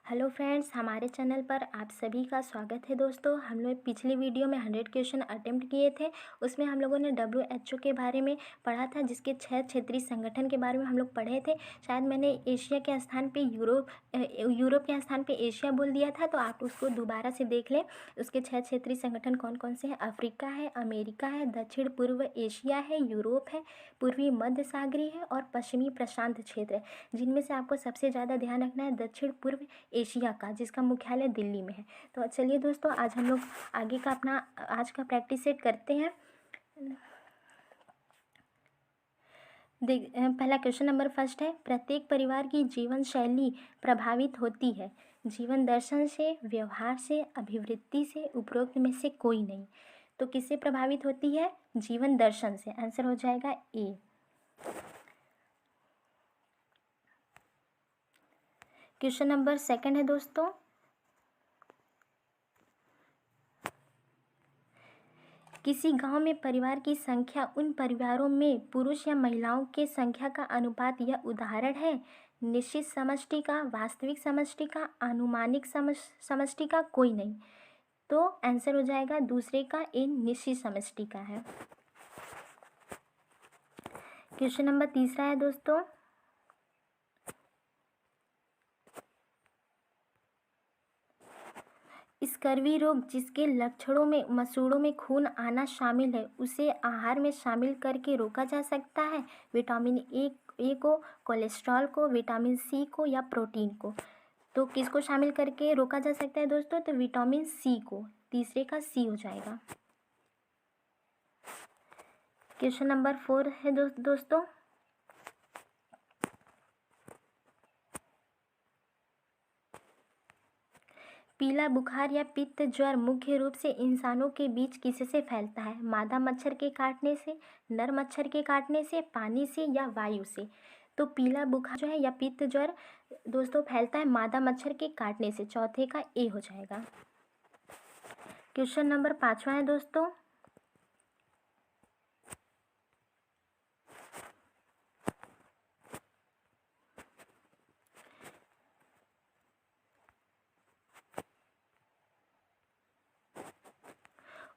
Hello friends, हमारे channel पर आप सभी का स्वागत है। दोस्तों, हम लोग पिछले वीडियो में 100 क्वेश्चन अटेम्प्ट किए थे। उसमें हम लोगों ने WHO के बारे में पढ़ा था, जिसके 6 क्षेत्रीय संगठन के बारे में हम लोग पढ़े थे। शायद मैंने एशिया के स्थान पे यूरोप के स्थान पे एशिया बोल दिया था, तो आप उसको दोबारा से देख लें। उसके 6 क्षेत्रीय संगठन कौन कौन से हैं? अफ्रीका है, अमेरिका है, दक्षिण पूर्व एशिया है, यूरोप है, पूर्वी मध्य सागरीय है और पश्चिमी प्रशांत क्षेत्र है। जिनमें से आपको सबसे ज़्यादा ध्यान रखना है दक्षिण पूर्व एशिया का, जिसका मुख्यालय दिल्ली में है। तो चलिए दोस्तों, आज हम लोग आगे का अपना आज का प्रैक्टिस सेट करते हैं। पहला क्वेश्चन नंबर फर्स्ट है, प्रत्येक परिवार की जीवन शैली प्रभावित होती है जीवन दर्शन से, व्यवहार से, अभिवृत्ति से, उपरोक्त में से कोई नहीं। तो किससे प्रभावित होती है? जीवन दर्शन से। आंसर हो जाएगा ए। क्वेश्चन नंबर सेकंड है दोस्तों, किसी गांव में परिवार की संख्या उन परिवारों में पुरुष या महिलाओं के संख्या का अनुपात यह उदाहरण है। निश्चित समष्टि का, वास्तविक समष्टि का, अनुमानिक समष्टि का, कोई नहीं। तो आंसर हो जाएगा दूसरे का, ए निश्चित समष्टि का है। क्वेश्चन नंबर तीसरा है दोस्तों, स्कर्वी रोग जिसके लक्षणों में मसूड़ों में खून आना शामिल है, उसे आहार में शामिल करके रोका जा सकता है। विटामिन ए को, कोलेस्ट्रॉल को, विटामिन सी को या प्रोटीन को। तो किसको शामिल करके रोका जा सकता है दोस्तों? तो विटामिन सी को। तीसरे का सी हो जाएगा। क्वेश्चन नंबर 4 है दोस्तों, पीला बुखार या पित्त ज्वर मुख्य रूप से इंसानों के बीच किससे फैलता है? मादा मच्छर के काटने से, नर मच्छर के काटने से, पानी से या वायु से। तो पीला बुखार जो है या पित्त ज्वर दोस्तों फैलता है मादा मच्छर के काटने से। चौथे का ए हो जाएगा। क्वेश्चन नंबर 5वां है दोस्तों,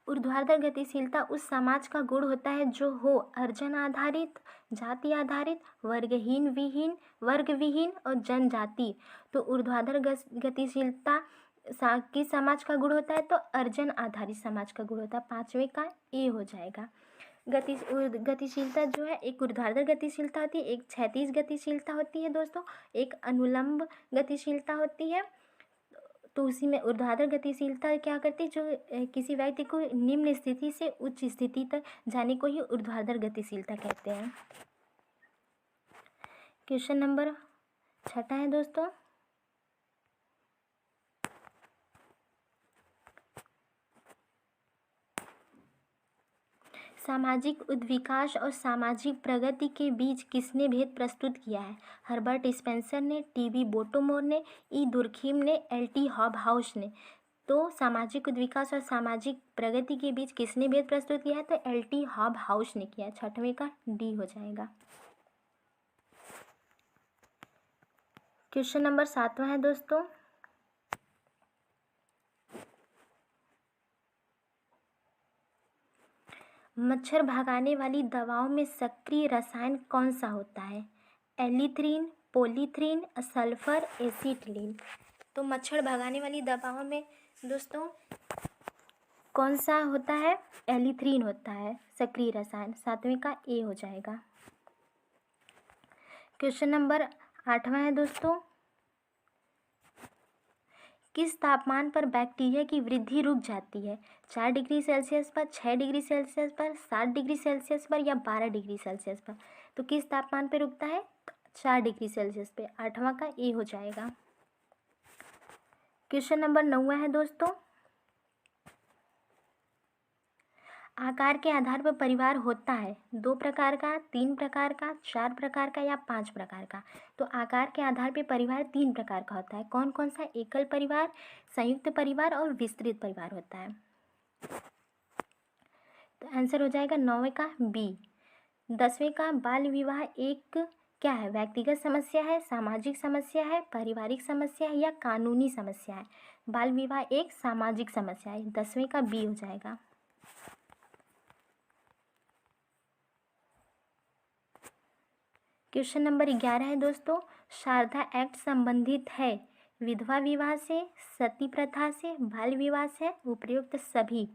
ऊर्ध्वाधर गतिशीलता उस समाज का गुण होता है जो हो अर्जन आधारित, जाति आधारित, वर्ग विहीन और जनजाति। तो ऊर्ध्वाधर गतिशीलता किस समाज का गुण होता है? तो अर्जन आधारित समाज का गुण होता है। 5वें का ए हो जाएगा। गतिशीलता जो है, एक ऊर्ध्वाधर गतिशीलता होती है, एक क्षैतिज गतिशीलता होती है दोस्तों, एक अनुलंब गतिशीलता होती है। तो उसी में ऊर्ध्वाधर गतिशीलता क्या करती है? जो किसी व्यक्ति को निम्न स्थिति से उच्च स्थिति तक जाने को ही ऊर्ध्वाधर गतिशीलता कहते हैं। क्वेश्चन नंबर 6 है दोस्तों, सामाजिक उद्विकास और सामाजिक प्रगति के बीच किसने भेद प्रस्तुत किया है? हर्बर्ट स्पेंसर ने, टीबी बोटोमोर ने, ई दुर्खीम ने, एल.टी. हॉबहाउस ने। तो सामाजिक उद्विकास और सामाजिक प्रगति के बीच किसने भेद प्रस्तुत किया है? तो एल.टी. हॉबहाउस ने किया। 6वें का डी हो जाएगा। क्वेश्चन नंबर 7वां है दोस्तों, मच्छर भगाने वाली दवाओं में सक्रिय रसायन कौन सा होता है? एलिथ्रीन, पॉलीथ्रीन, सल्फर, एसीटिलीन। तो मच्छर भगाने वाली दवाओं में दोस्तों कौन सा होता है? एलिथ्रीन होता है सक्रिय रसायन। 7वें का ए हो जाएगा। क्वेश्चन नंबर 8वां है दोस्तों, किस तापमान पर बैक्टीरिया की वृद्धि रुक जाती है? 4 डिग्री सेल्सियस पर, 6 डिग्री सेल्सियस पर, 7 डिग्री सेल्सियस पर या 12 डिग्री सेल्सियस पर। तो किस तापमान पर रुकता है? 4 डिग्री सेल्सियस पे। 8वां का ए हो जाएगा। क्वेश्चन नंबर 9वां है दोस्तों, आकार के आधार पर परिवार होता है 2 प्रकार का, 3 प्रकार का, 4 प्रकार का या 5 प्रकार का। तो आकार के आधार पर परिवार 3 प्रकार का होता है। कौन कौन सा? एकल परिवार, संयुक्त परिवार और विस्तृत परिवार होता है। तो आंसर हो जाएगा 9वें का बी। 10वें का बाल विवाह एक क्या है? व्यक्तिगत समस्या है, सामाजिक समस्या है, पारिवारिक समस्या है या कानूनी समस्या है? बाल विवाह एक सामाजिक समस्या है। 10वें का बी हो जाएगा। क्वेश्चन नंबर 11 है दोस्तों, शारदा एक्ट संबंधित है विधवा विवाह से, सती प्रथा से, बाल विवाह से, उपयुक्त सभी।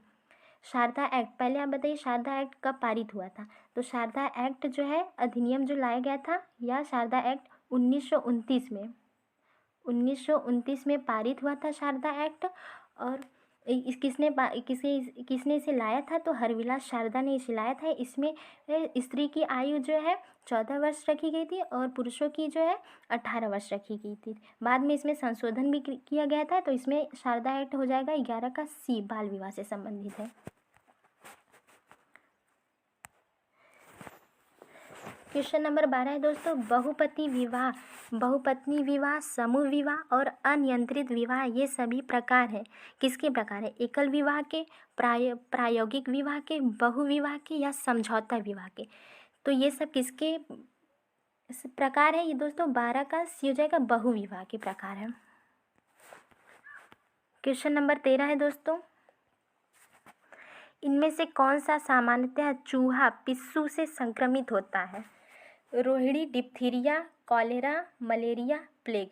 शारदा एक्ट, पहले आप बताइए शारदा एक्ट कब पारित हुआ था? तो शारदा एक्ट जो है अधिनियम जो लाया गया था, या शारदा एक्ट 1929 में 1929 में पारित हुआ था शारदा एक्ट। और किसने इसे लाया था? तो हरविलास शारदा ने इसे लाया था। इसमें स्त्री की आयु जो है 14 वर्ष रखी गई थी और पुरुषों की जो है 18 वर्ष रखी गई थी। बाद में इसमें संशोधन भी किया गया था, तो इसमें शारदा एक्ट हो जाएगा 11 का सी, बाल विवाह से संबंधित है। क्वेश्चन नंबर 12 है दोस्तों, बहुपत्नी विवाह, समूह विवाह और अनियंत्रित विवाह ये सभी प्रकार है। किसके प्रकार है? एकल विवाह के, प्रायोगिक विवाह के, बहुविवाह के या समझौता विवाह के। तो ये सब किसके प्रकार है? ये दोस्तों 12 का सी हो जाएगा, बहुविवाह के प्रकार है। क्वेश्चन नंबर 13 है दोस्तों, इनमें से कौन सा सामान्यतः चूहा पिस्सू से संक्रमित होता है? Rohini, diphtheria, cholera, malaria, plague.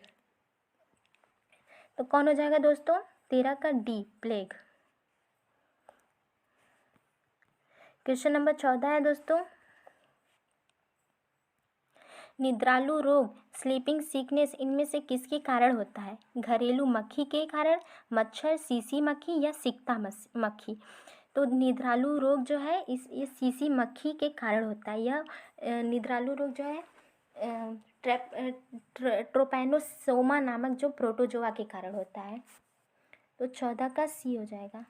तो कौन हो जाएगा दोस्तों? 13 का डी, प्लेग। क्वेश्चन नंबर 14 है दोस्तों, निद्रालु रोग, स्लीपिंग सिकनेस इनमें से किसके कारण होता है? घरेलू मक्खी के कारण, मच्छर, सीसी मक्खी या सिकता मक्खी। तो निद्रालु रोग जो है इस सीसी मक्खी के कारण होता है। यह निद्रालु रोग जो है ट्रोपैनोसोमा नामक जो प्रोटोजोआ के कारण होता है। तो 14 का सी हो जाएगा।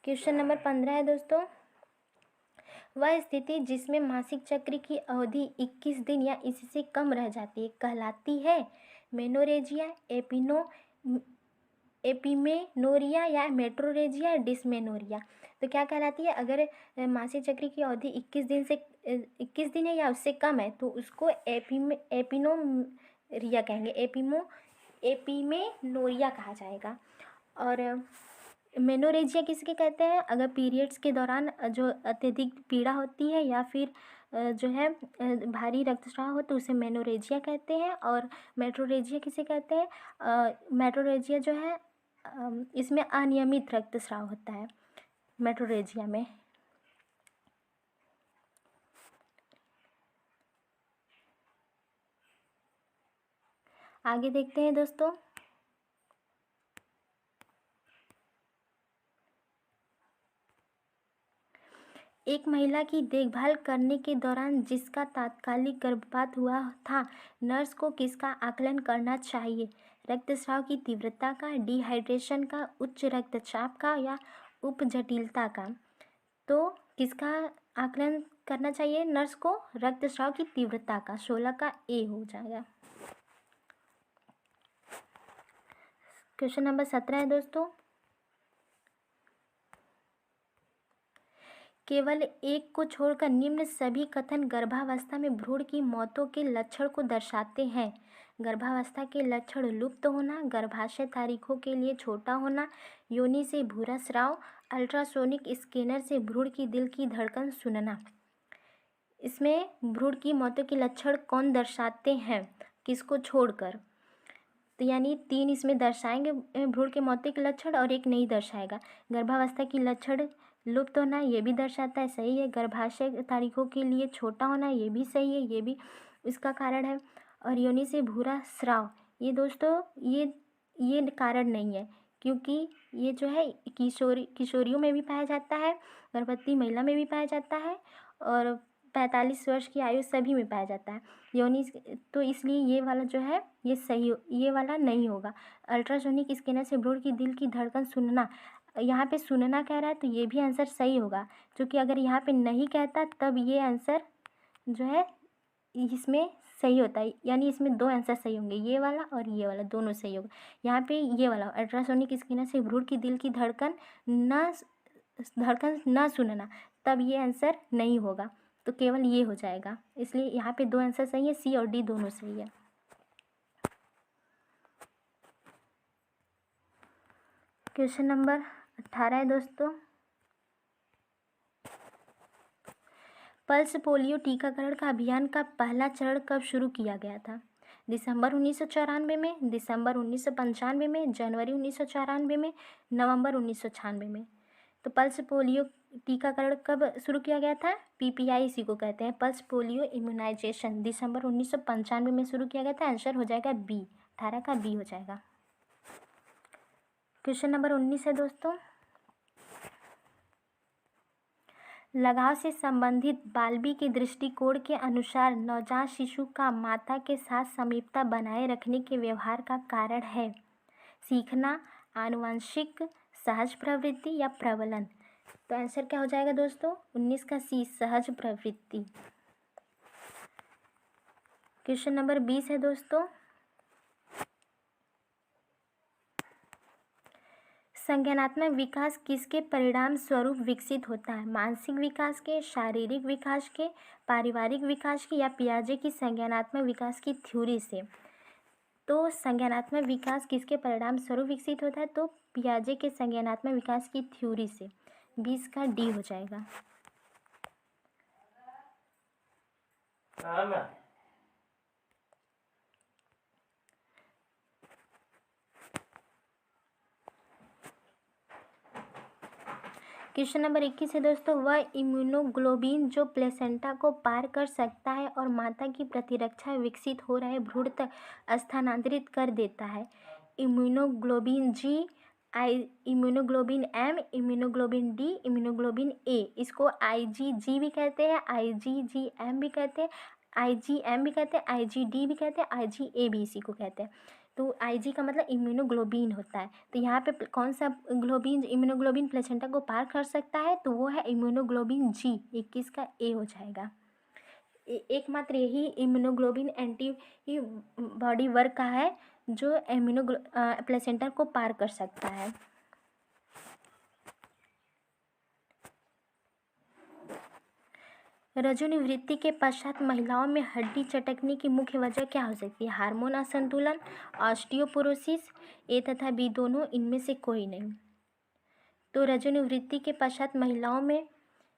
क्वेश्चन नंबर 15 है दोस्तों, वह स्थिति जिसमें मासिक चक्र की अवधि 21 दिन या इससे कम रह जाती है कहलाती है मेनोरेजिया, एपिमेनोरिया या मेट्रोरेजिया, डिस्मेनोरिया। तो क्या कहलाती है? अगर मासिक चक्र की अवधि 21 दिन है या उससे कम है तो उसको एपिनोरिया कहेंगे, एपिमेनोरिया कहा जाएगा। और मेनोरेजिया किसके कहते हैं? अगर पीरियड्स के दौरान जो अत्यधिक पीड़ा होती है या फिर जो है भारी रक्तस्राव हो तो उसे मेनोरेजिया कहते हैं। और मेट्रोरेजिया किसे कहते हैं? मेट्रोरेजिया जो है इसमें अनियमित रक्तस्राव होता है मेट्रोरेजिया में। आगे देखते हैं दोस्तों, एक महिला की देखभाल करने के दौरान जिसका तात्कालिक गर्भपात हुआ था, नर्स को किसका आकलन करना चाहिए? रक्तस्राव की तीव्रता का, डिहाइड्रेशन का, उच्च रक्तचाप का या उपजटिलता का। तो किसका आकलन करना चाहिए नर्स को? रक्तस्राव की तीव्रता का। 16 का ए हो जाएगा। क्वेश्चन नंबर 17 है दोस्तों, केवल एक को छोड़कर निम्न सभी कथन गर्भावस्था में भ्रूण की मौतों के लक्षण को दर्शाते हैं। गर्भावस्था के लक्षण: लुप्त होना, गर्भाशय तारीखों के लिए छोटा होना, योनि से भूरा स्राव, अल्ट्रासोनिक स्कैनर से भ्रूण की दिल की धड़कन सुनना। इसमें भ्रूण की मौतों के लक्षण कौन दर्शाते हैं किसको छोड़कर? तो यानी 3 इसमें दर्शाएंगे भ्रूण के मौतों के लक्षण और एक नहीं दर्शाएगा। गर्भावस्था की लक्षण लुप्त होना ये भी दर्शाता है, सही है। गर्भाशय तारीखों के लिए छोटा होना ये भी सही है, ये भी इसका कारण है। और योनि से भूरा स्राव ये दोस्तों ये कारण नहीं है, क्योंकि ये जो है किशोरियों में भी पाया जाता है, गर्भवती महिला में भी पाया जाता है और 45 वर्ष की आयु सभी में पाया जाता है योनि। तो इसलिए ये वाला जो है ये सही, ये वाला नहीं होगा। अल्ट्रासोनिक स्कैनर से भ्रूण की दिल की धड़कन सुनना, यहाँ पे सुनना कह रहा है तो ये भी आंसर सही होगा, क्योंकि अगर यहाँ पे नहीं कहता तब ये आंसर जो है इसमें सही होता है। यानी इसमें 2 आंसर सही होंगे, ये वाला और ये वाला, दोनों सही होगा। यहाँ पे ये वाला अल्ट्रासोनिक स्कैनर से भ्रूण की दिल की धड़कन न धड़कन ना सुनना, तब ये आंसर नहीं होगा। तो केवल ये हो जाएगा, इसलिए यहाँ पे दो आंसर सही है, सी और डी दोनों सही है। क्वेश्चन नंबर 18 है दोस्तों। पल्स पोलियो टीकाकरण का अभियान का पहला चरण कब शुरू किया गया था? दिसंबर 1994 में, दिसंबर 1995 में, जनवरी 1994 में, नवंबर 1996 में। तो पल्स पोलियो टीकाकरण कब शुरू किया गया था? पीपीआई इसी को कहते हैं, पल्स पोलियो इम्यूनाइजेशन। दिसंबर 1995 में शुरू किया गया था। आंसर हो जाएगा बी, 18 का बी हो जाएगा। क्वेश्चन नंबर 19 है दोस्तों। लगाव से संबंधित बाल्बी के दृष्टिकोण के अनुसार नवजात शिशु का माता के साथ समीपता बनाए रखने के व्यवहार का कारण है सीखना, आनुवंशिक, सहज प्रवृत्ति या प्रबलन। तो आंसर क्या हो जाएगा दोस्तों? 19 का सी, सहज प्रवृत्ति। क्वेश्चन नंबर 20 है दोस्तों। संज्ञानात्मक विकास किसके परिणाम स्वरूप विकसित होता है? मानसिक विकास के, शारीरिक विकास के, पारिवारिक विकास के या पियाजे की संज्ञानात्मक विकास की थ्योरी से? तो संज्ञानात्मक विकास किसके परिणाम स्वरूप विकसित होता है? तो पियाजे के संज्ञानात्मक विकास की थ्योरी से। 20 का डी हो जाएगा। क्वेश्चन नंबर 21 है दोस्तों। वह इम्यूनोग्लोबिन जो प्लेसेंटा को पार कर सकता है और माता की प्रतिरक्षा विकसित हो रहे भ्रूण तक स्थानांतरित कर देता है। Immunoglobulin G, immunoglobulin M, immunoglobulin D, immunoglobulin A. इसको IgG भी कहते हैं, IgGM भी कहते हैं, IgM भी कहते हैं, IgD भी कहते हैं, IgA भी इसी को कहते हैं। तो IG का मतलब इम्यूनोग्लोबिन होता है। तो यहाँ पे कौन सा ग्लोबिन इम्यूनोग्लोबिन प्लेसेंटा को पार कर सकता है? तो वो है इम्यूनोग्लोबिन जी। 21 का ए हो जाएगा। एकमात्र यही इम्यूनोग्लोबिन एंटी बॉडी वर्क का है जो प्लेसेंटा को पार कर सकता है। रजोनिवृत्ति के पश्चात महिलाओं में हड्डी चटकने की मुख्य वजह क्या हो सकती है? हार्मोन असंतुलन, ऑस्टियोपोरोसिस, ए तथा बी दोनों, इनमें से कोई नहीं। तो रजोनिवृत्ति के पश्चात महिलाओं में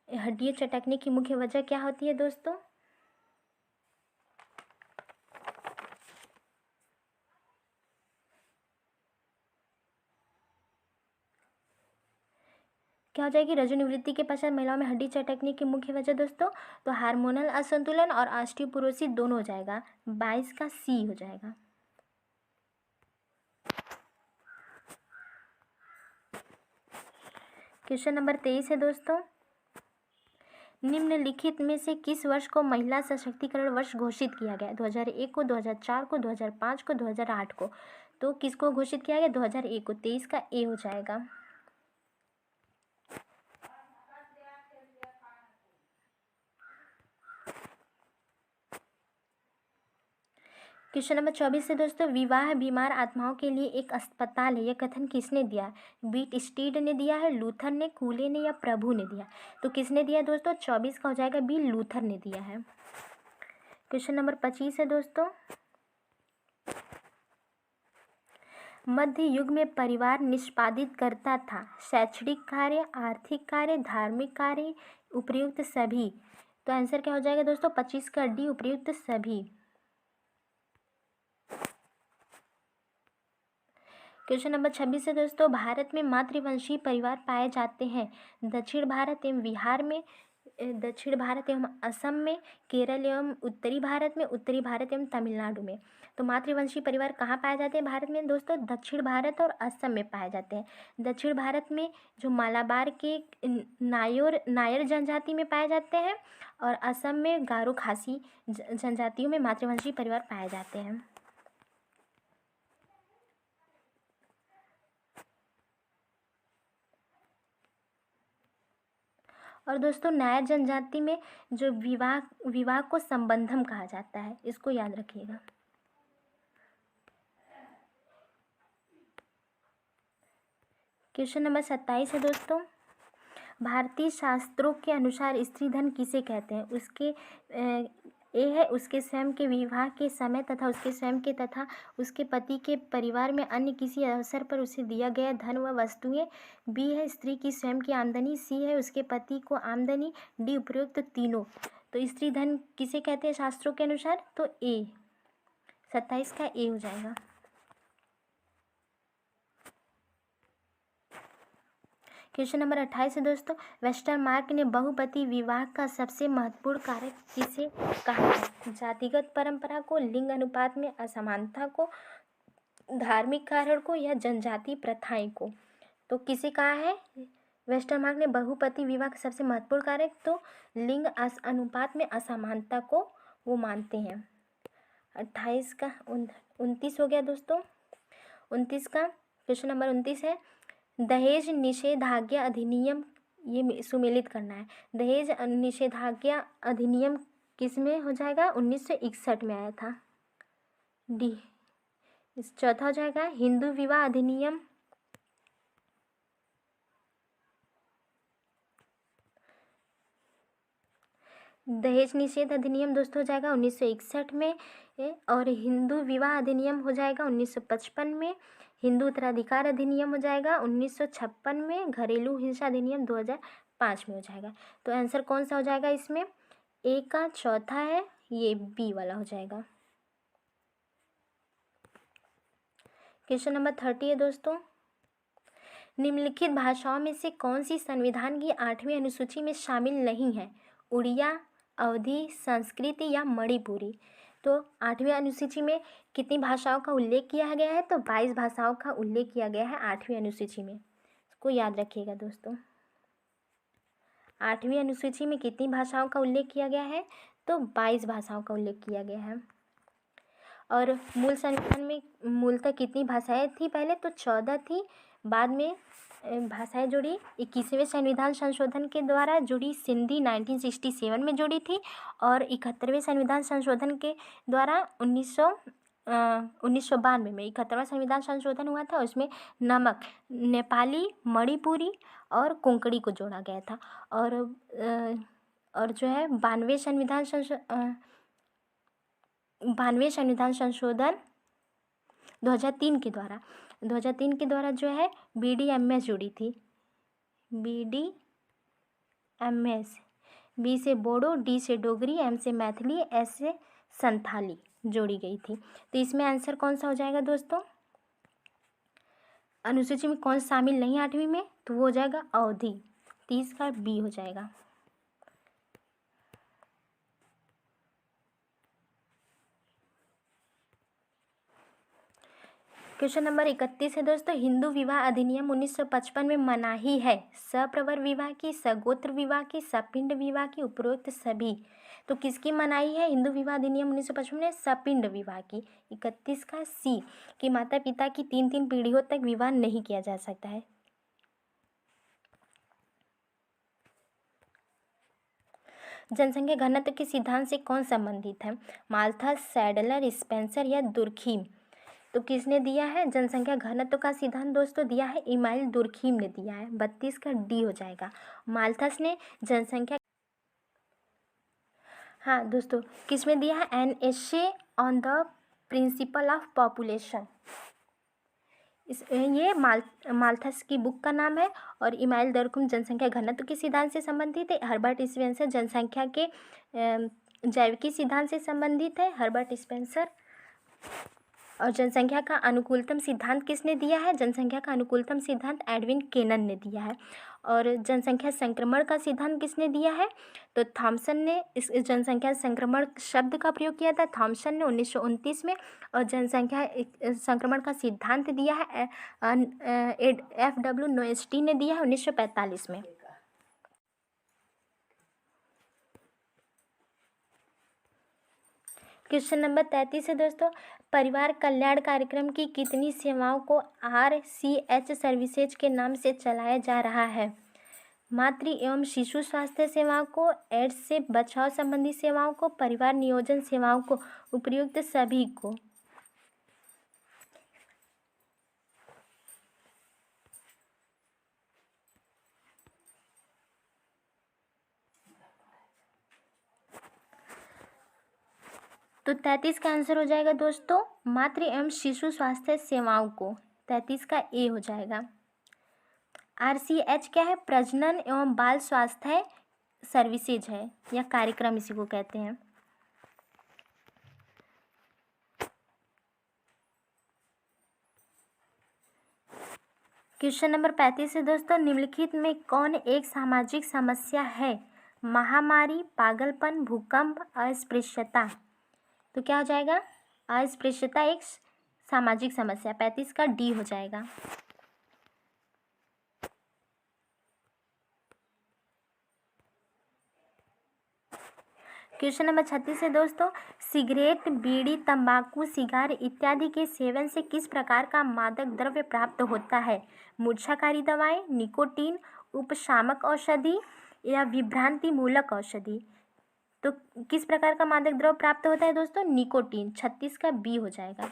हड्डियाँ चटकने की मुख्य वजह क्या होती है दोस्तों? क्या हो जाएगी रजोनिवृत्ति के पश्चात महिलाओं में हड्डी चटकने की मुख्य वजह दोस्तों? तो हार्मोनल असंतुलन और ऑस्टियोपोरोसिस दोनों हो जाएगा। 22 का सी हो जाएगा। क्वेश्चन नंबर 23 है दोस्तों। निम्नलिखित में से किस वर्ष को महिला सशक्तिकरण वर्ष घोषित किया गया? 2001 को, 2004 को, 2005 को, 2008 को। तो किसको घोषित किया गया? 2001 को। 23 का ए हो जाएगा। क्वेश्चन नंबर 24 है दोस्तों। विवाह बीमार आत्माओं के लिए एक अस्पताल है, यह कथन किसने दिया? बीट स्टीड ने दिया है, लूथर ने, कूले ने या प्रभु ने दिया? तो किसने दिया दोस्तों? 24 का हो जाएगा बी, लूथर ने दिया है। क्वेश्चन नंबर 25 है दोस्तों। मध्य युग में परिवार निष्पादित करता था शैक्षणिक कार्य, आर्थिक कार्य, धार्मिक कार्य, उपयुक्त सभी। तो आंसर क्या हो जाएगा दोस्तों? 25 का डी, उपयुक्त सभी। क्वेश्चन नंबर 26 है दोस्तों। भारत में मातृवंशीय परिवार पाए जाते हैं दक्षिण भारत एवं बिहार में, दक्षिण भारत एवं असम में, केरल एवं उत्तरी भारत में, उत्तरी भारत एवं तमिलनाडु में। तो मातृवंशीय परिवार कहाँ पाए जाते हैं भारत में दोस्तों? दक्षिण भारत और असम में पाए जाते हैं। दक्षिण भारत में जो मालाबार के नायर जनजाति में पाए जाते हैं और असम में गारो खासी जनजातियों में मातृवंशीय परिवार पाए जाते हैं। और दोस्तों नायर जनजाति में जो विवाह को संबंधम कहा जाता है, इसको याद रखिएगा। क्वेश्चन नंबर 27 है दोस्तों। भारतीय शास्त्रों के अनुसार स्त्री धन किसे कहते हैं? उसके ए है उसके स्वयं के विवाह के समय तथा उसके स्वयं के तथा उसके पति के परिवार में अन्य किसी अवसर पर उसे दिया गया धन व वस्तुएं। बी है स्त्री की स्वयं की आमदनी। सी है उसके पति को आमदनी। डी उपरोक्त तीनों। तो स्त्री धन किसे कहते हैं शास्त्रों के अनुसार? तो ए, 27 का ए हो जाएगा। क्वेश्चन नंबर 28 है दोस्तों, वेस्टरमार्क ने बहुपति विवाह का सबसे महत्वपूर्ण कारक किसे कहा है? जातिगत परंपरा को, लिंग अनुपात में असमानता को, धार्मिक कारण को या जनजातीय प्रथाएं को? तो किसे कहा है वेस्टरमार्क ने बहुपति विवाह का सबसे महत्वपूर्ण कारक? तो लिंग अनुपात में असमानता को वो मानते हैं। 28 का 29 हो गया दोस्तों। 29 का क्वेश्चन नंबर 29 है, दहेज निषेधाज्ञा अधिनियम, ये सुमेलित करना है। दहेज निषेधाज्ञा अधिनियम किस में हो जाएगा? 1961 में आया था। डी। इस चौथा हो जाएगा हिंदू विवाह अधिनियम। दहेज निषेध अधिनियम दोस्तों हो जाएगा 1961 में, और हिंदू विवाह अधिनियम हो जाएगा 1955 में। हिंदू उत्तराधिकार अधिनियम हो जाएगा 1956 में। घरेलू हिंसा अधिनियम 2005 में हो जाएगा। तो आंसर कौन सा हो जाएगा इसमें? ए का चौथा है, ये बी वाला हो जाएगा। क्वेश्चन नंबर 30 है दोस्तों, निम्नलिखित भाषाओं में से कौन सी संविधान की 8वीं अनुसूची में शामिल नहीं है? उड़िया, अवधी, संस्कृत या मणिपुरी? तो 8वीं अनुसूची में कितनी भाषाओं का उल्लेख किया गया है? तो 22 भाषाओं का उल्लेख किया गया है 8वीं अनुसूची में। इसको याद रखिएगा दोस्तों। 8वीं अनुसूची में कितनी भाषाओं का उल्लेख किया गया है? तो 22 भाषाओं का उल्लेख किया गया है। और मूल संविधान में मूलतः कितनी भाषाएं थी? पहले तो 14 थी, बाद में भाषाएं जुड़ी। 21वें संविधान संशोधन के द्वारा जुड़ी सिंधी 1967 में जुड़ी थी, और 71वें संविधान संशोधन के द्वारा 1992 में 71वां संविधान संशोधन हुआ था। उसमें नमक, नेपाली, मणिपुरी और कोंकणी को जोड़ा गया था। और जो है 92वें संविधान संशोधन 2003 के द्वारा जो है BDMS जुड़ी थी। BDMS, बी से बोडो, डी से डोगरी, एम से मैथिली, एस से संथाली जोड़ी गई थी। तो इसमें आंसर कौन सा हो जाएगा दोस्तों? अनुसूची में कौन शामिल नहीं 8वीं में? तो वो हो जाएगा अवधी। 30 का बी हो जाएगा। क्वेश्चन नंबर 31 है दोस्तों, हिंदू विवाह अधिनियम 1955 में मनाही है सप्रवर विवाह की, सगोत्र विवाह की, सपिंड विवाह की, उपरोक्त सभी? तो किसकी मनाही है हिंदू विवाह अधिनियम 1955 में? सपिंड विवाह की। 31 का सी, कि माता पिता की 3 पीढ़ियों तक विवाह नहीं किया जा सकता है। जनसंख्या घनत्व के सिद्धांत से कौन संबंधित है? माल्थस, सैडलर, स्पेंसर या दुर्खीम? तो किसने दिया है जनसंख्या घनत्व का सिद्धांत दोस्तों? दिया है इमाइल दुर्खीम ने दिया है। 32 का डी हो जाएगा। माल्थस ने जनसंख्या, हाँ दोस्तों, किस में दिया है? NSA on the principle of population. ये माल्थस की बुक का नाम है। और इमाइल दुर्खीम जनसंख्या घनत्व के सिद्धांत से संबंधित है। हर्बर्ट स्पेंसर जनसंख्या के जैविकी सिद्धांत से संबंधित है। Herbert Spencer. और जनसंख्या का अनुकूलतम सिद्धांत किसने दिया है? जनसंख्या का अनुकूलतम सिद्धांत एडविन केनन ने दिया है। और जनसंख्या संक्रमण का सिद्धांत किसने दिया है? तो थॉमसन ने इस जनसंख्या संक्रमण शब्द का प्रयोग किया था, थॉमसन ने 1929 में। और जनसंख्या संक्रमण का सिद्धांत दिया है FW नोएस्टी ने दिया है 1945 में। क्वेश्चन नंबर 33 है दोस्तों, परिवार कल्याण कार्यक्रम की कितनी सेवाओं को RCH सर्विसेज के नाम से चलाया जा रहा है? मातृ एवं शिशु स्वास्थ्य सेवाओं को, एड्स से बचाव संबंधी सेवाओं को, परिवार नियोजन सेवाओं को, उपयुक्त सभी को? तो 33 का आंसर हो जाएगा दोस्तों मातृ एवं शिशु स्वास्थ्य सेवाओं को। 33 का ए हो जाएगा। RCH क्या है? प्रजनन एवं बाल स्वास्थ्य सर्विसेज है या कार्यक्रम इसी को कहते हैं। क्वेश्चन नंबर 35 है दोस्तों, निम्नलिखित में कौन एक सामाजिक समस्या है? महामारी, पागलपन, भूकंप, अस्पृश्यता। तो क्या हो जाएगा? अस्पृश्यता एक सामाजिक समस्या। 35 का डी हो जाएगा। क्वेश्चन नंबर 36 है दोस्तों, सिगरेट, बीड़ी, तंबाकू, सिगार इत्यादि के सेवन से किस प्रकार का मादक द्रव्य प्राप्त होता है? मूर्छाकारी दवाएं, निकोटीन, उपशामक औषधि या विभ्रांति मूलक औषधि। तो किस प्रकार का मादक द्रव्य प्राप्त होता है दोस्तों? निकोटीन। 36 का बी हो जाएगा।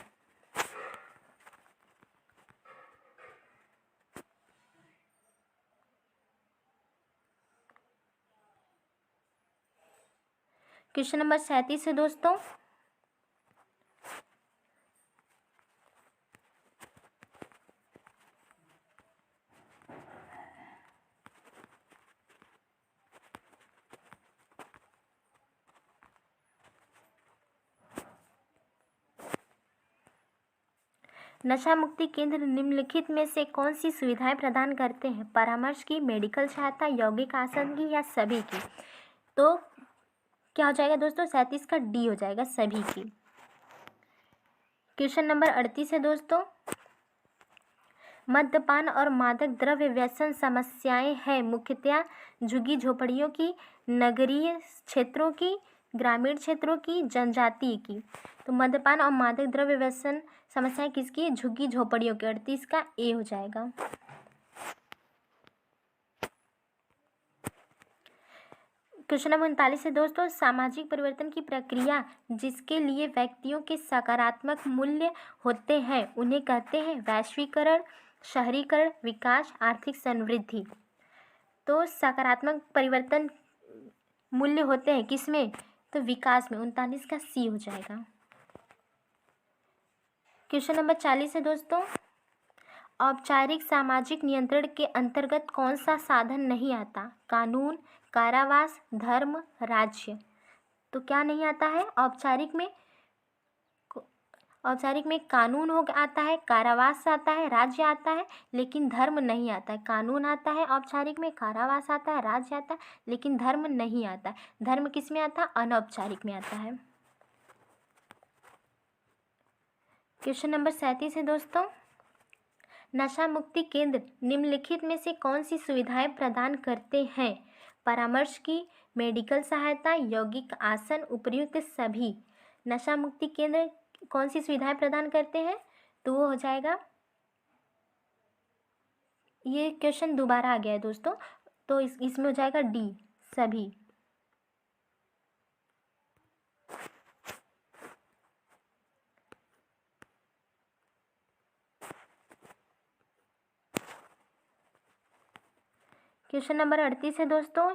क्वेश्चन नंबर 37 है दोस्तों, नशा मुक्ति केंद्र निम्नलिखित में से कौन सी सुविधाएं प्रदान करते हैं? परामर्श की, मेडिकल सहायता, यौगिक आसन की या सभी की। तो क्या हो जाएगा दोस्तों? 37 का डी हो जाएगा, सभी की। क्वेश्चन नंबर 38 है दोस्तों, मद्यपान और मादक द्रव्य व्यसन समस्याएं हैं मुख्यतया झुग्गी झोपड़ियों की, नगरीय क्षेत्रों की, ग्रामीण क्षेत्रों की, जनजातीय की। तो मद्यपान और मादक द्रव्य व्यसन समस्याएं किसकी? झुग्गी झोपड़ियों की। 38 का ए हो जाएगा। क्वेश्चन नंबर 39 है दोस्तों, सामाजिक परिवर्तन की प्रक्रिया जिसके लिए व्यक्तियों के सकारात्मक मूल्य होते हैं उन्हें कहते हैं वैश्वीकरण, शहरीकरण, विकास, आर्थिक समृद्धि। तो सकारात्मक परिवर्तन मूल्य होते हैं किसमें? तो विकास में। 39 का सी हो जाएगा। क्वेश्चन नंबर 40 है दोस्तों, औपचारिक सामाजिक नियंत्रण के अंतर्गत कौन सा साधन नहीं आता? कानून, कारावास, धर्म, राज्य। तो क्या नहीं आता है? औपचारिक में कानून आता है, कारावास आता है, राज्य आता है, लेकिन धर्म नहीं आता है। कानून आता है औपचारिक में, कारावास आता है, राज्य आता है, लेकिन धर्म नहीं आता है। धर्म किस में आता है? अनौपचारिक में आता है। क्वेश्चन नंबर 37 है दोस्तों, नशा मुक्ति केंद्र निम्नलिखित में से कौन सी सुविधाएं प्रदान करते हैं? परामर्श की, मेडिकल सहायता, यौगिक आसन, उपर्युक्त सभी। नशा मुक्ति केंद्र कौन सी सुविधाएं प्रदान करते हैं? तो वो हो जाएगा, ये क्वेश्चन दोबारा आ गया है दोस्तों, तो इसमें हो जाएगा डी, सभी। क्वेश्चन नंबर 38 है दोस्तों,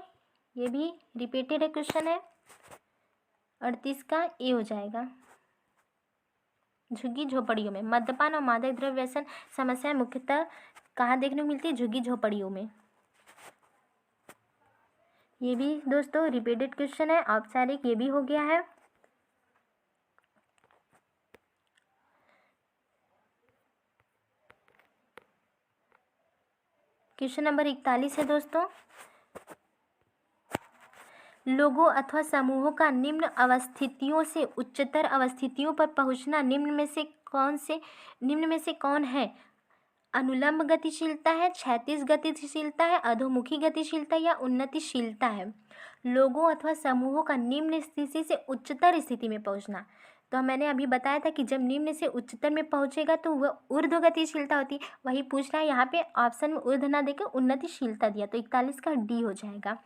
ये भी रिपीटेड है क्वेश्चन है। 38 का ए हो जाएगा। झुग्गी झोपड़ियों में मद्यपान और मादक द्रव्य व्यसन समस्याएं मुख्यतः कहाँ देखने को मिलती है? झुग्गी झोपड़ियों में। ये भी दोस्तों रिपीटेड क्वेश्चन है। औपचारिक ये भी हो गया है। क्वेश्चन नंबर 41 है दोस्तों, लोगों अथवा समूहों का निम्न अवस्थितियों से उच्चतर अवस्थितियों पर पहुंचना निम्न में से कौन है? अनुलंब गतिशीलता है, क्षैतिज गतिशीलता है, अधोमुखी गतिशीलता या उन्नतिशीलता है। लोगों अथवा समूहों का निम्न स्थिति से उच्चतर स्थिति में पहुंचना, तो मैंने अभी बताया था कि जब निम्न से उच्चतर में पहुंचेगा तो वह ऊर्ध्व गतिशीलता होती है। वही पूछ रहा है यहाँ पे, ऑप्शन में ऊर्ध्व ना देकर उन्नतिशीलता दिया, तो 41 का डी हो जाएगा।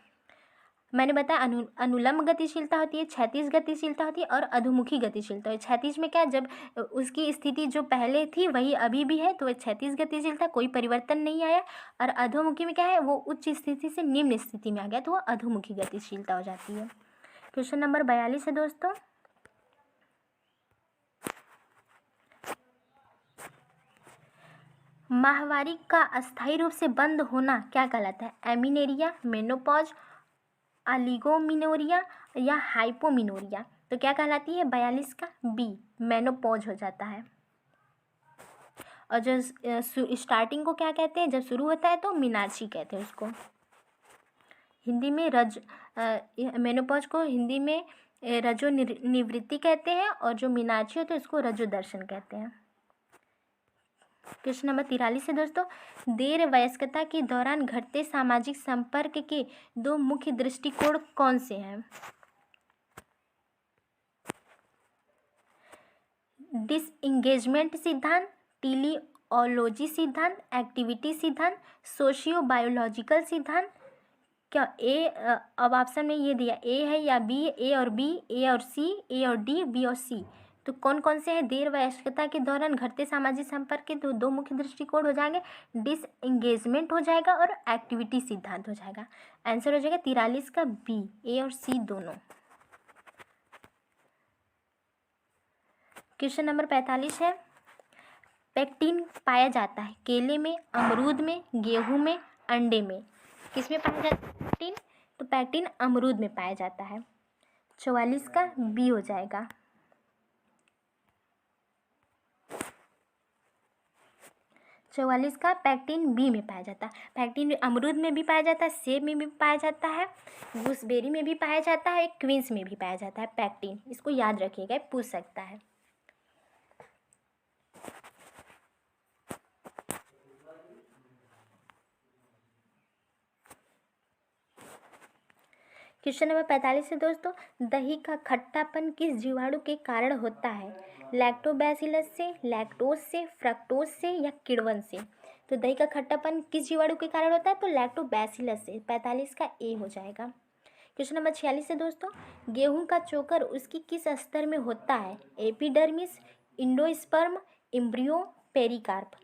मैंने बताया अनुलंब गतिशीलता होती है, क्षैतिज गतिशीलता होती है और अधोमुखी गतिशीलता है। क्षैतिज में क्या है? जब उसकी स्थिति जो पहले थी वही अभी भी है, तो वह क्षैतिज गतिशीलता, कोई परिवर्तन नहीं आया। और अधोमुखी में क्या है? वो उच्च स्थिति से निम्न स्थिति में आ गया, तो वह अधोमुखी गतिशीलता हो जाती है। क्वेश्चन नंबर 42 है दोस्तों, माहवारी का अस्थायी रूप से बंद होना क्या कहलाता है? एमिनेरिया, मेनोपॉज, ओलिगोमिनोरिया या हाइपोमिनोरिया। तो क्या कहलाती है? 42 का बी, मेनोपॉज हो जाता है। और जो स्टार्टिंग को क्या कहते हैं? जब शुरू होता है तो मीनाक्षी कहते हैं उसको। हिंदी में मेनोपॉज को हिंदी में रजो निवृत्ति कहते हैं, और जो मीनाक्षी होते हैं उसको रजो दर्शन कहते हैं। क्वेश्चन नंबर 43 है दोस्तों, देर वयस्कता के दौरान घटते सामाजिक संपर्क के दो मुख्य दृष्टिकोण कौन से हैं? डिसएंगेजमेंट सिद्धांत, टीलियोलॉजी सिद्धांत, एक्टिविटी सिद्धांत, सोशियो बायोलॉजिकल सिद्धांत। क्या अब ऑप्शन में ये दिया, ए है या बी? ए और बी, ए और सी, ए और डी, बी और सी। तो कौन कौन से हैं? देर वयस्कता के दौरान घटते सामाजिक संपर्क के दो मुख्य दृष्टिकोण हो जाएंगे, डिसएंगेजमेंट हो जाएगा और एक्टिविटी सिद्धांत हो जाएगा। आंसर हो जाएगा 43 का बी, ए और सी दोनों। क्वेश्चन नंबर 45 है, पेक्टिन पाया जाता है केले में, अमरूद में, गेहूं में, अंडे में। किस में पाया जाता है पेक्टिन? तो पेक्टिन अमरूद में पाया जाता है। 44 का बी हो जाएगा। 44 का पेक्टिन बी में पाया जाता है। पेक्टिन अमरूद में भी पाया जाता है, सेब में भी पाया जाता है, गूसबेरी में भी पाया जाता है, क्वींस में भी पाया जाता है पेक्टिन। इसको याद रखिएगा, पूछ सकता है। क्वेश्चन नंबर 45 है दोस्तों, दही का खट्टापन किस जीवाणु के कारण होता है? लैक्टोबैसिलस से, लैक्टोज से, फ्रक्टोज से या किण्वन से? तो दही का खट्टापन किस जीवाणु के कारण होता है? तो लैक्टोबैसिलस से। 45 का ए हो जाएगा। क्वेश्चन नंबर 46 है दोस्तों, गेहूं का चोकर उसकी किस स्तर में होता है? Epidermis, endosperm, embryo, pericarp.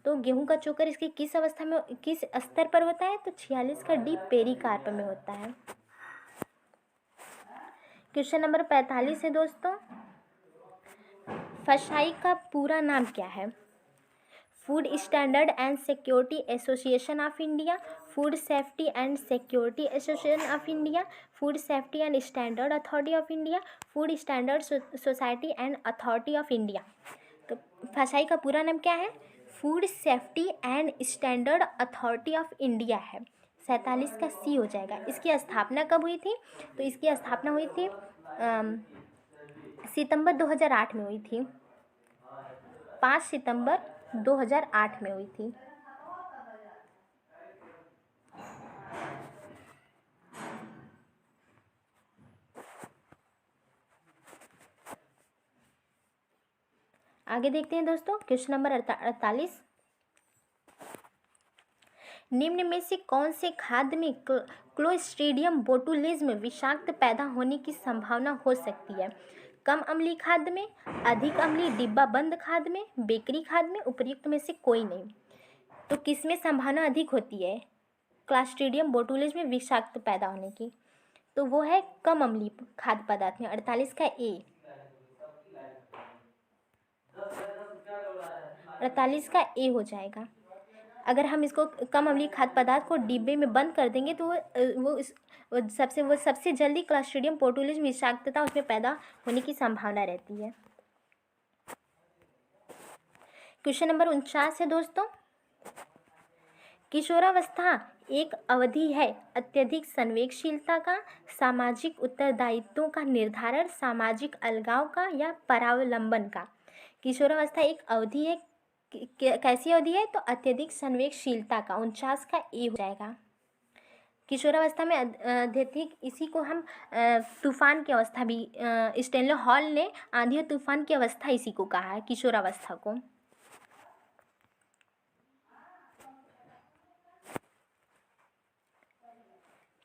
तो गेहूं का चोकर इसकी किस अवस्था में, किस स्तर पर होता है? तो 46 का डी, पेरिकार्प में होता है। क्वेश्चन नंबर 45 है दोस्तों, फसाई का पूरा नाम क्या है? Food standard and security association of India, food safety and security association of India, food safety and standard authority of India, food standard society and authority of India. तो फसाई का पूरा नाम क्या है? Food safety and standard authority of India है। 47 का सी हो जाएगा। इसकी स्थापना कब हुई थी? तो इसकी स्थापना हुई थी सितंबर 2008 में हुई थी। 5 सितंबर 2008 में हुई थी। आगे देखते हैं दोस्तों, क्वेश्चन नंबर 48, निम्न में से कौन से खाद्य में क्लोस्ट्रीडियम बोटुलिज्म विषाक्त पैदा होने की संभावना हो सकती है? कम अम्लीय खाद्य में, अधिक अम्लीय डिब्बा बंद खाद्य में, बेकरी खाद्य में, उपर्युक्त में से कोई नहीं। तो किस में संभावना अधिक होती है क्लोस्ट्रीडियम बोटुलिज्म में विषाक्त पैदा होने की? तो वो है कम अम्लीय खाद्य पदार्थ में। 48 का ए। 48 का ए हो जाएगा। अगर हम इसको कम अम्लीय खाद्य पदार्थ को डिब्बे में बंद कर देंगे तो वो सबसे जल्दी क्लोस्ट्रीडियम बोटुलिज्म विषाक्तता उसमें पैदा होने की संभावना रहती है। क्वेश्चन नंबर 49 है दोस्तों, किशोरावस्था एक अवधि है अत्यधिक संवेगशीलता का, सामाजिक उत्तरदायित्वों का निर्धारण, सामाजिक अलगाव का या परावलंबन का। किशोरावस्था एक अवधि है, कैसी अवधि है? तो अत्यधिक संवेगशीलता का। 49 का ए हो जाएगा। किशोरावस्था में अत्यधिक, इसी को हम तूफान की अवस्था भी, स्टेनले हॉल ने आंधी और तूफान की अवस्था इसी को कहा है, किशोरावस्था को।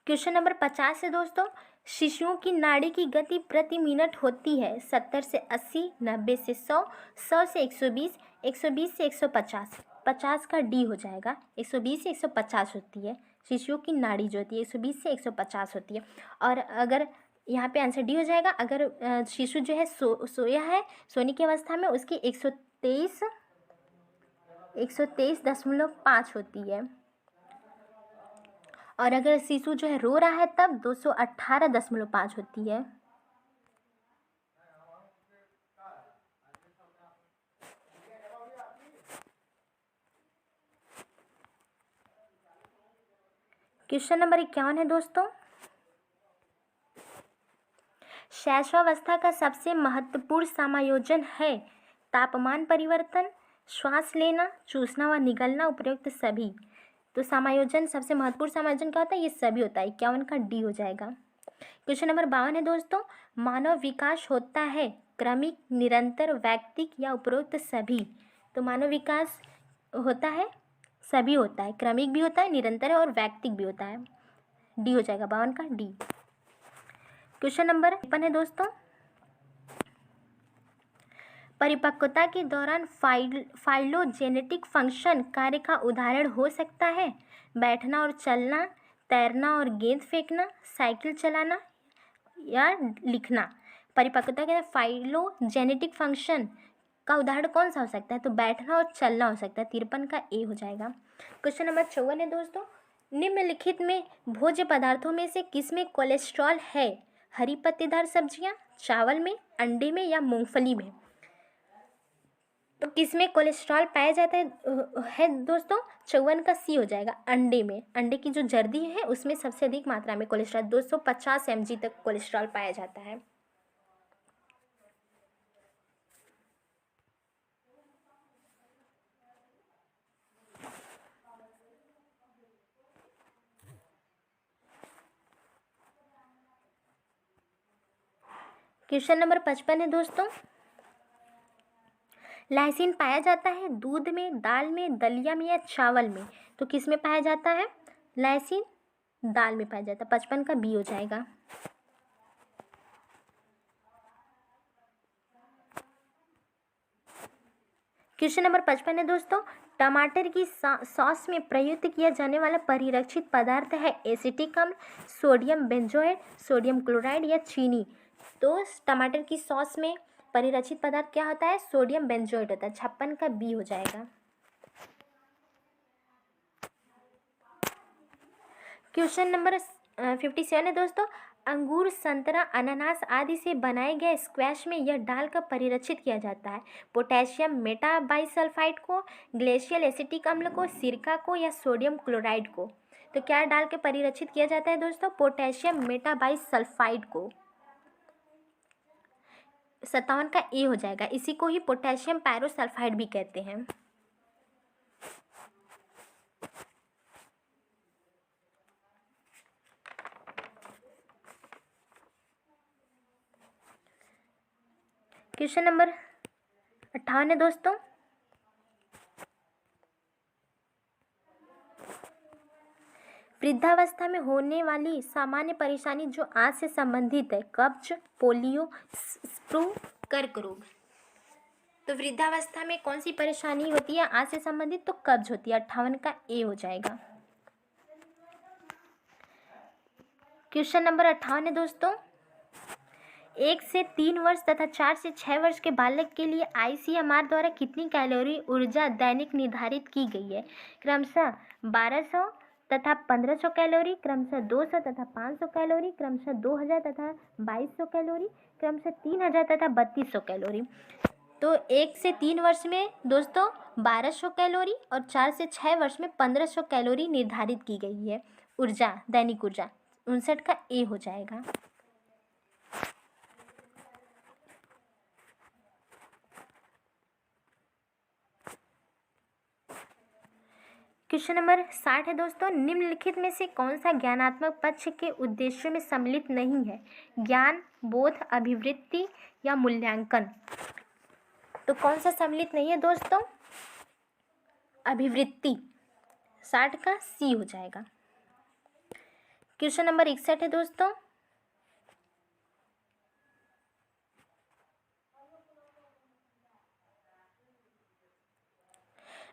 क्वेश्चन नंबर 50 है दोस्तों, शिशुओं की नाड़ी की गति प्रति मिनट होती है 70 से 80, 90 से 100, 100 से 120, 120 से 150। 50 का डी हो जाएगा। 120 से 150 होती है शिशुओं की नाड़ी जो होती है, 120 से 150 होती है। और अगर यहाँ पे आंसर डी हो जाएगा, अगर शिशु जो है सोया है, सोने की अवस्था में, उसकी 123 123.5 होती है। और अगर शिशु जो है रो रहा है तब 218.5 होती है। क्वेश्चन नंबर 51 है दोस्तों, शैशवावस्था का सबसे महत्वपूर्ण समायोजन है तापमान परिवर्तन, श्वास लेना, चूसना व निगलना, उपयुक्त सभी। तो समायोजन, सबसे महत्वपूर्ण समायोजन क्या होता है? ये सभी होता है। 51 का डी हो जाएगा। क्वेश्चन नंबर 52 है दोस्तों, मानव विकास होता है क्रमिक, निरंतर, वैयक्तिक या उपरोक्त सभी। तो मानव विकास होता है, सभी होता है, क्रमिक भी होता है, निरंतर है और वैयक्तिक भी होता है। डी हो जाएगा 52 का डी। क्वेश्चन नंबर 53 है दोस्तों, परिपक्वता के दौरान फाइलोजेनेटिक फंक्शन कार्य का उदाहरण हो सकता है बैठना और चलना, तैरना और गेंद फेंकना, साइकिल चलाना या लिखना। परिपक्वता के फाइलोजेनेटिक फंक्शन का उदाहरण कौन सा हो सकता है? तो बैठना और चलना हो सकता है। 53 का ए हो जाएगा। क्वेश्चन नंबर 54 है दोस्तों, निम्नलिखित में भोज्य पदार्थों में से किसमें कोलेस्ट्रॉल है? हरी पत्तेदार सब्जियां, चावल में, अंडे में या मूंगफली में। तो किसमें कोलेस्ट्रॉल पाया जाता है दोस्तों? 54 का सी हो जाएगा, अंडे में। अंडे की जो जर्दी है उसमें सबसे अधिक मात्रा में कोलेस्ट्रॉल 250 mg तक कोलेस्ट्रॉल पाया जाता है। क्वेश्चन नंबर 55 है दोस्तों, लाइसिन पाया जाता है दूध में, दाल में, दलिया में या चावल में। तो किस में पाया जाता है? लाइसिन दाल में पाया जाता है। 55 का बी हो जाएगा। क्वेश्चन नंबर 55 है दोस्तों, टमाटर की सॉस में प्रयुक्त किया जाने वाला परिरक्षित पदार्थ है एसिटिक अम्ल, सोडियम बेंजोएट, सोडियम क्लोराइड या चीनी। तो टमाटर की सॉस में परिरक्षित पदार्थ क्या होता है? सोडियम बेंजोएट होता है। 56 का बी हो जाएगा। क्वेश्चन नंबर 57 है दोस्तों, अंगूर, संतरा, अनानास आदि से बनाए गए स्क्वैश में यह डालकर परिरक्षित किया जाता है पोटेशियम मेटाबाइसल्फाइड को, ग्लेशियल एसिटिक अम्ल को, सिरका को या सोडियम क्लोराइड को। तो क्या डाल के परिरक्षित किया जाता है दोस्तों? पोटेशियम मेटाबाइसल्फाइड को। 57 का ए हो जाएगा। इसी को ही पोटेशियम पायरोसल्फाइड भी कहते हैं। क्वेश्चन नंबर 58 है दोस्तों, वृद्धावस्था में होने वाली सामान्य परेशानी जो आंत से संबंधित है, कब्ज, पोलियो, स्प्रू, कर्क रोग। तो वृद्धावस्था में कौन सी परेशानी होती है आंत से संबंधित? तो कब्ज होती है। 58 का ए हो जाएगा। क्वेश्चन नंबर 58 है दोस्तों, 1 से 3 वर्ष तथा 4 से 6 वर्ष के बालक के लिए ICMR द्वारा कितनी कैलोरी ऊर्जा दैनिक निर्धारित की गई है? क्रमशः 1200 तथा 1500 कैलोरी, क्रमशः 200 तथा 500 कैलोरी, क्रमशः 2000 तथा 2200 कैलोरी, क्रमशः 3000 तथा 3200 कैलोरी। तो 1 से 3 वर्ष में दोस्तों 1200 कैलोरी और 4 से 6 वर्ष में 1500 कैलोरी निर्धारित की गई है ऊर्जा, दैनिक ऊर्जा। 59 का ए हो जाएगा। क्वेश्चन नंबर 60 है दोस्तों, निम्नलिखित में से कौन सा ज्ञानात्मक पक्ष के उद्देश्यों में सम्मिलित नहीं है? ज्ञान, बोध, अभिवृत्ति या मूल्यांकन। तो कौन सा सम्मिलित नहीं है दोस्तों? अभिवृत्ति। 60 का सी हो जाएगा। क्वेश्चन नंबर 61 है दोस्तों,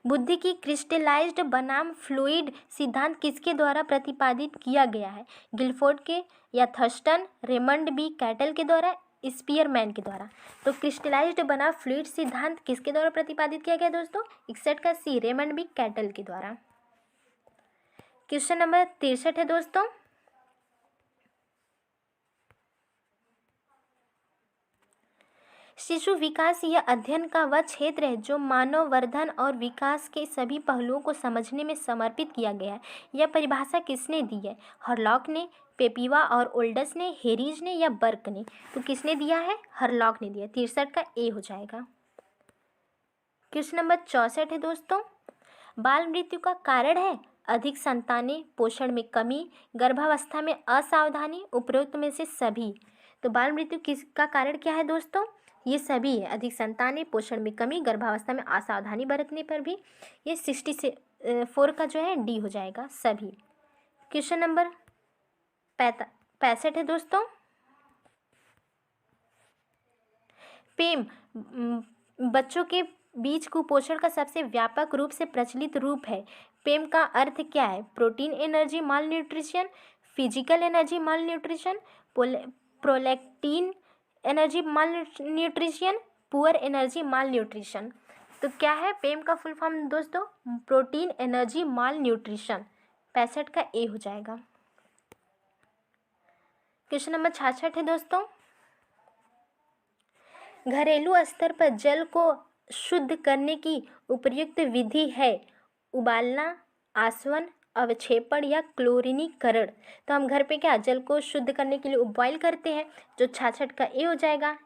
बुद्धि की क्रिस्टलाइज्ड बनाम फ्लूइड सिद्धांत किसके द्वारा प्रतिपादित किया गया है? गिलफोर्ड के या थर्स्टन, रेमंड बी कैटल के द्वारा स्पीयरमैन के द्वारा। तो क्रिस्टलाइज्ड बना फ्लूइड सिद्धांत किसके द्वारा प्रतिपादित किया गया दोस्तों? 61 का सी, रेमंड बी कैटल के द्वारा। क्वेश्चन नंबर 63 है दोस्तों। शिशु विकास यह अध्ययन का वह क्षेत्र है जो मानव वर्धन और विकास के सभी पहलुओं को समझने में समर्पित किया गया है। यह परिभाषा किसने दी है? हरलॉक ने, पेपिवा और ओल्डस ने, हेरीज ने या बर्क ने? तो किसने दिया है? हरलॉक ने दिया। 63 का ए हो जाएगा। क्वेश्चन नंबर 64 है दोस्तों। बाल मृत्यु का कारण है अधिक संतानें, पोषण में कमी, गर्भावस्था में असावधानी, उपरोक्त में से सभी। तो बाल मृत्यु किसका कारण क्या है दोस्तों? ये सभी है, अधिक संतानें, पोषण में कमी, गर्भावस्था में असावधानी बरतने पर भी। ये 64 का जो है डी हो जाएगा, सभी। क्वेश्चन नंबर 65 है दोस्तों। पेम बच्चों के बीच कुपोषण का सबसे व्यापक रूप से प्रचलित रूप है। पेम का अर्थ क्या है? प्रोटीन एनर्जी माल न्यूट्रिशन, फिजिकल एनर्जी माल न्यूट्रिशन, प्रोलैक्टिन एनर्जी माल न्यूट्रिशन, पुअर एनर्जी माल न्यूट्रिशन। तो क्या है पेम का फुल फॉर्म दोस्तों? प्रोटीन एनर्जी माल न्यूट्रिशन। 65 का ए हो जाएगा। क्वेश्चन नंबर 66 है दोस्तों। घरेलू स्तर पर जल को शुद्ध करने की उपयुक्त विधि है उबालना, आसवन, अवक्षेपण या क्लोरीनीकरण। तो हम घर पे क्या जल को शुद्ध करने के लिए बॉयल करते हैं, जो 66 का ए हो जाएगा,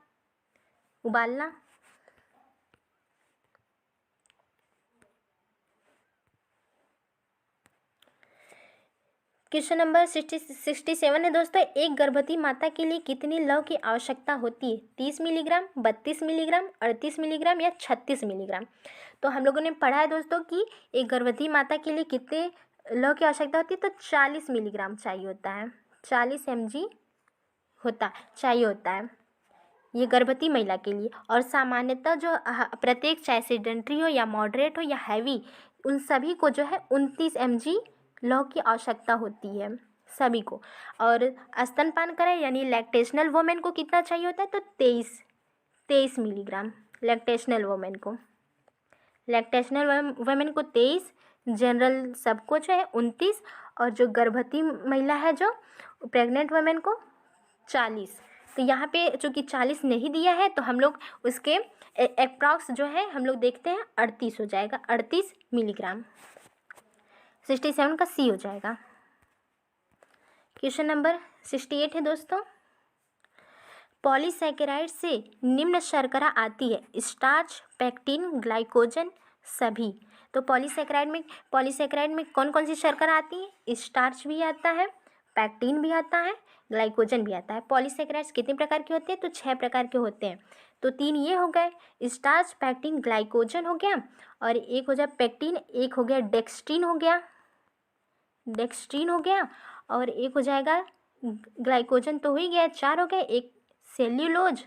उबालना। क्वेश्चन नंबर 67 है दोस्तों। एक गर्भवती माता के लिए कितनी लव की आवश्यकता होती है? 30 मिलीग्राम, 32 मिलीग्राम, 38 मिलीग्राम या 36 मिलीग्राम? तो हम लोगों ने पढ़ा है दोस्तों कि एक गर्भवती माता के लिए कितने लव की आवश्यकता होती है? तो 40 मिलीग्राम चाहिए होता है, 40 mg चाहिए होता है ये गर्भवती महिला के लिए। और सामान्यतः जो प्रत्येक, चाहे सेडेंट्री हो या मॉडरेट हो या हैवी, उन सभी को जो है 29 mg लौ की आवश्यकता होती है सभी को। और स्तनपान करें यानी लैक्टेशनल वोमेन को कितना चाहिए होता है? तो 23 मिलीग्राम लैक्टेशनल वोमेन को। लैक्टेशनल वोमेन को 23, जनरल सबको जो है 29, और जो गर्भवती महिला है जो प्रेग्नेंट वोमेन को 40। तो यहाँ पे चूँकि 40 नहीं दिया है तो हम लोग उसके अप्रॉक्स जो है हम लोग देखते हैं 38 हो जाएगा, 38 मिलीग्राम। 67 का सी हो जाएगा। क्वेश्चन नंबर 68 है दोस्तों। पॉलीसैकेराइड से निम्न शर्करा आती है? स्टार्च, पैक्टिन, ग्लाइकोजन, सभी। तो पॉलीसैकेराइड में कौन कौन सी शर्करा आती है? स्टार्च भी आता है, पैक्टिन भी आता है, ग्लाइकोजन भी आता है। पॉलीसैकेराइड्स कितने प्रकार के होते हैं? तो 6 प्रकार के होते हैं। तो 3 ये हो गए, स्टार्च, पैक्टिन, ग्लाइकोजन हो गया, और एक हो जाए पैक्टिन, एक हो गया डेक्स्ट्रीन हो गया, और एक हो जाएगा ग्लाइकोजन, तो हो ही गया, 4 हो गए। एक सेल्यूलोज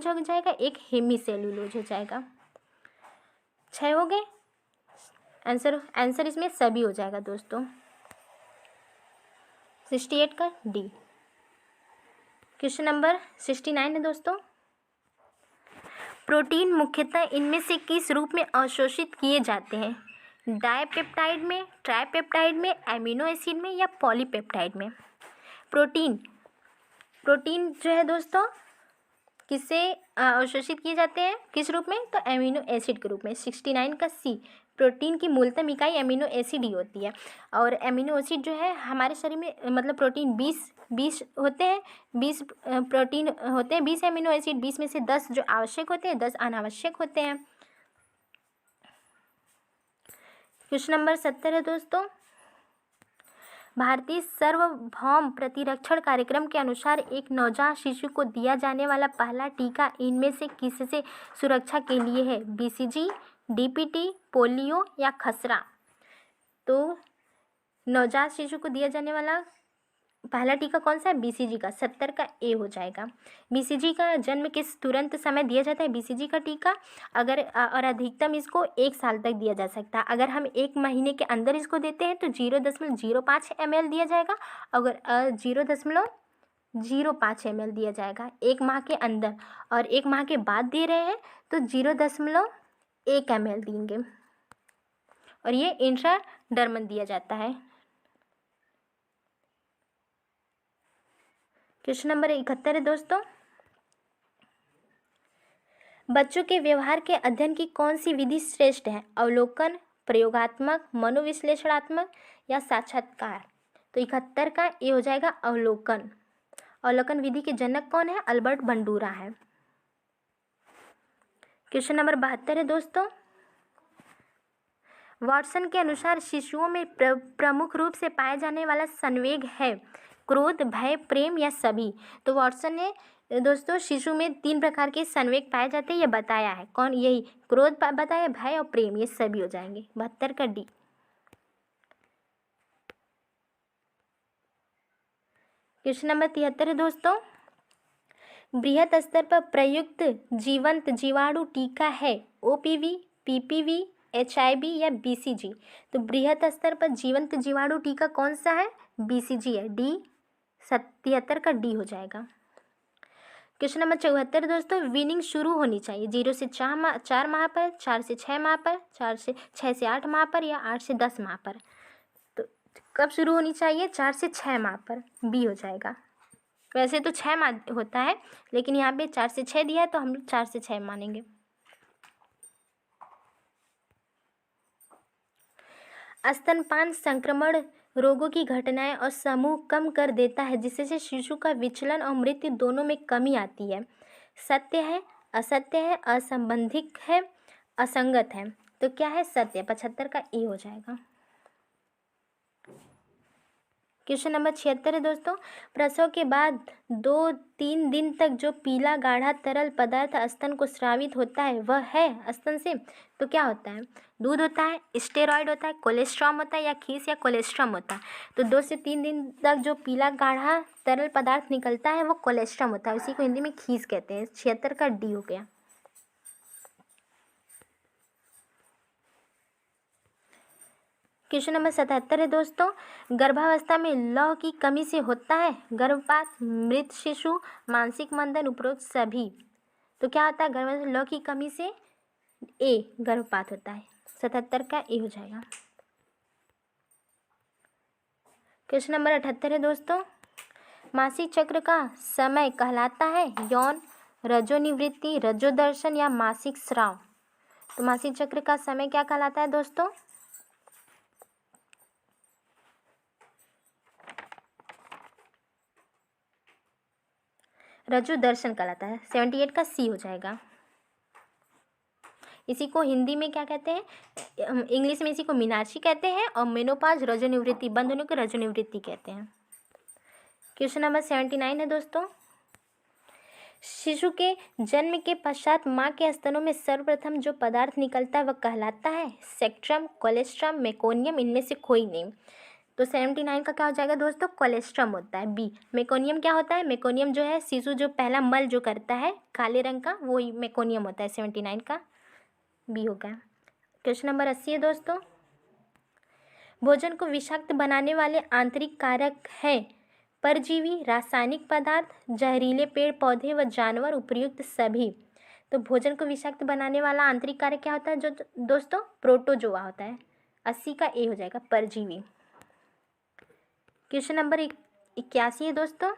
हो जाएगा, एक हेमी सेल्यूलोज हो जाएगा, 6 हो गए। आंसर इसमें सभी हो जाएगा दोस्तों, 68 का डी। क्वेश्चन नंबर 69 है दोस्तों। प्रोटीन मुख्यतः इनमें से किस रूप में अवशोषित किए जाते हैं? डाइपेप्टाइड में, ट्राइपेप्टाइड में, एमिनो एसिड में या पॉलीपेप्टाइड में? प्रोटीन जो है दोस्तों किससे अवशोषित किए जाते हैं, किस रूप में? तो एमिनो एसिड के रूप में। 69 का सी। प्रोटीन की मूलतम इकाई एमिनो एसिड ही होती है, और एमिनो एसिड जो है हमारे शरीर में, मतलब प्रोटीन 20 होते हैं, 20 प्रोटीन होते हैं, 20 एमिनो एसिड, 20 में से 10 जो आवश्यक होते हैं, 10 अनावश्यक होते हैं। क्वेश्चन नंबर 70 है दोस्तों। भारतीय सार्वभौम प्रतिरक्षण कार्यक्रम के अनुसार एक नवजात शिशु को दिया जाने वाला पहला टीका इनमें से किससे सुरक्षा के लिए है? BCG, DPT, पोलियो या खसरा? तो नवजात शिशु को दिया जाने वाला पहला टीका कौन सा है? BCG का। 70 का ए हो जाएगा। BCG का जन्म के तुरंत समय दिया जाता है BCG का टीका, अगर और अधिकतम इसको 1 साल तक दिया जा सकता है। अगर हम 1 महीने के अंदर इसको देते हैं तो 0.05 ml दिया जाएगा, अगर 0.05 0.5 ml दिया जाएगा 1 माह के अंदर, और 1 माह के बाद दे रहे हैं तो 0.1 ml देंगे, और ये इंट्राडर्मल दिया जाता है। क्वेश्चन नंबर 71 है दोस्तों, बच्चों के व्यवहार के अध्ययन की कौन सी विधि श्रेष्ठ है? अवलोकन, प्रयोगात्मक, मनोविश्लेषणात्मक या साक्षात्कार? तो 71 का ये हो जाएगा अवलोकन। अवलोकन विधि के जनक कौन है? अल्बर्ट बंडूरा है। क्वेश्चन नंबर 72 है दोस्तों, वाटसन के अनुसार शिशुओं में प्रमुख रूप से पाया जाने वाला संवेग है क्रोध, भय, प्रेम या सभी? तो वाटसन ने दोस्तों शिशु में 3 प्रकार के संवेग पाए जाते हैं, ये बताया है। कौन? यही क्रोध बताया, भय और प्रेम, ये सभी हो जाएंगे। 72 का डी। क्वेश्चन नंबर 73 है दोस्तों, बृहत स्तर पर प्रयुक्त जीवंत जीवाणु टीका है ओपीवी, पीपीवी, एचआईवी या बीसीजी? तो बृहत स्तर पर जीवंत जीवाणु टीका कौन सा है? बीसीजी है। डी 77 का डी हो जाएगा। क्वेश्चन नंबर 74 दोस्तों, वीनिंग शुरू होनी चाहिए 0 से 4 माह पर, 4 से 6 माह पर, 6 से 8 माह पर या 8 से 10 माह पर? तो कब शुरू होनी चाहिए? 4 से 6 माह पर, बी हो जाएगा। वैसे तो 6 माह होता है, लेकिन यहाँ पे 4 से 6 दिया है तो हम लोग 4 से 6 मानेंगे। स्तनपान संक्रमण रोगों की घटनाएं और समूह कम कर देता है, जिससे शिशु का विचलन और मृत्यु दोनों में कमी आती है। सत्य है, असत्य है, असंबंधित है, असंगत है? तो क्या है? सत्य। 75 का ए हो जाएगा। क्वेश्चन नंबर 76 है दोस्तों, प्रसव के बाद 2-3 दिन तक जो पीला गाढ़ा तरल पदार्थ स्तन को स्रावित होता है वह है स्तन से? तो क्या होता है? दूध होता है, स्टेरॉइड होता है, कोलेस्ट्रॉम होता है या खीस या कोलेस्ट्रम होता है? तो 2 से 3 दिन तक जो पीला गाढ़ा तरल पदार्थ निकलता है वो कोलेस्ट्रम होता है, उसी को हिंदी में खीस कहते हैं। 76 का डी हो गया। क्वेश्चन नंबर 77 है दोस्तों, गर्भावस्था में लौह की कमी से होता है गर्भपात, मृत शिशु, मानसिक मंदन, उपरोक्त सभी? तो क्या होता है गर्भावस्था में लौह की कमी से? ए गर्भपात होता है। 77 का ए हो जाएगा। क्वेश्चन नंबर 78 है दोस्तों, मासिक चक्र का समय कहलाता है यौन, रजोनिवृत्ति, रजोदर्शन या मासिक स्राव? तो मासिक चक्र का समय क्या कहलाता है दोस्तों? रज्जु दर्शन कहलाता है। 78 का सी हो जाएगा। इसी को हिंदी में क्या कहते हैं? इंग्लिश में इसी को मीनाक्षी कहते हैं, और मेनोपाज रजोनिवृत्ति, बंद होने को रजोनिवृत्ति कहते हैं। क्वेश्चन नंबर 79 है दोस्तों, शिशु के जन्म के पश्चात माँ के स्तनों में सर्वप्रथम जो पदार्थ निकलता है वह कहलाता है सेक्ट्रम, कोलेस्ट्रम, मेकोनियम, इनमें से कोई नहीं? तो 79 का क्या हो जाएगा दोस्तों? कोलेस्ट्रम होता है, बी। मेकोनियम क्या होता है? मेकोनियम जो है शिशु जो पहला मल जो करता है काले रंग का, वो ही मेकोनियम होता है। 79 का बी हो गया। क्वेश्चन नंबर 80 है दोस्तों, भोजन को विषाक्त बनाने वाले आंतरिक कारक है परजीवी, रासायनिक पदार्थ, जहरीले पेड़ पौधे व जानवर, उपयुक्त सभी? तो भोजन को विषाक्त बनाने वाला आंतरिक कारक क्या होता है जो दोस्तों? प्रोटोजोआ होता है। 80 का ए हो जाएगा, परजीवी। क्वेश्चन नंबर 81 है दोस्तों,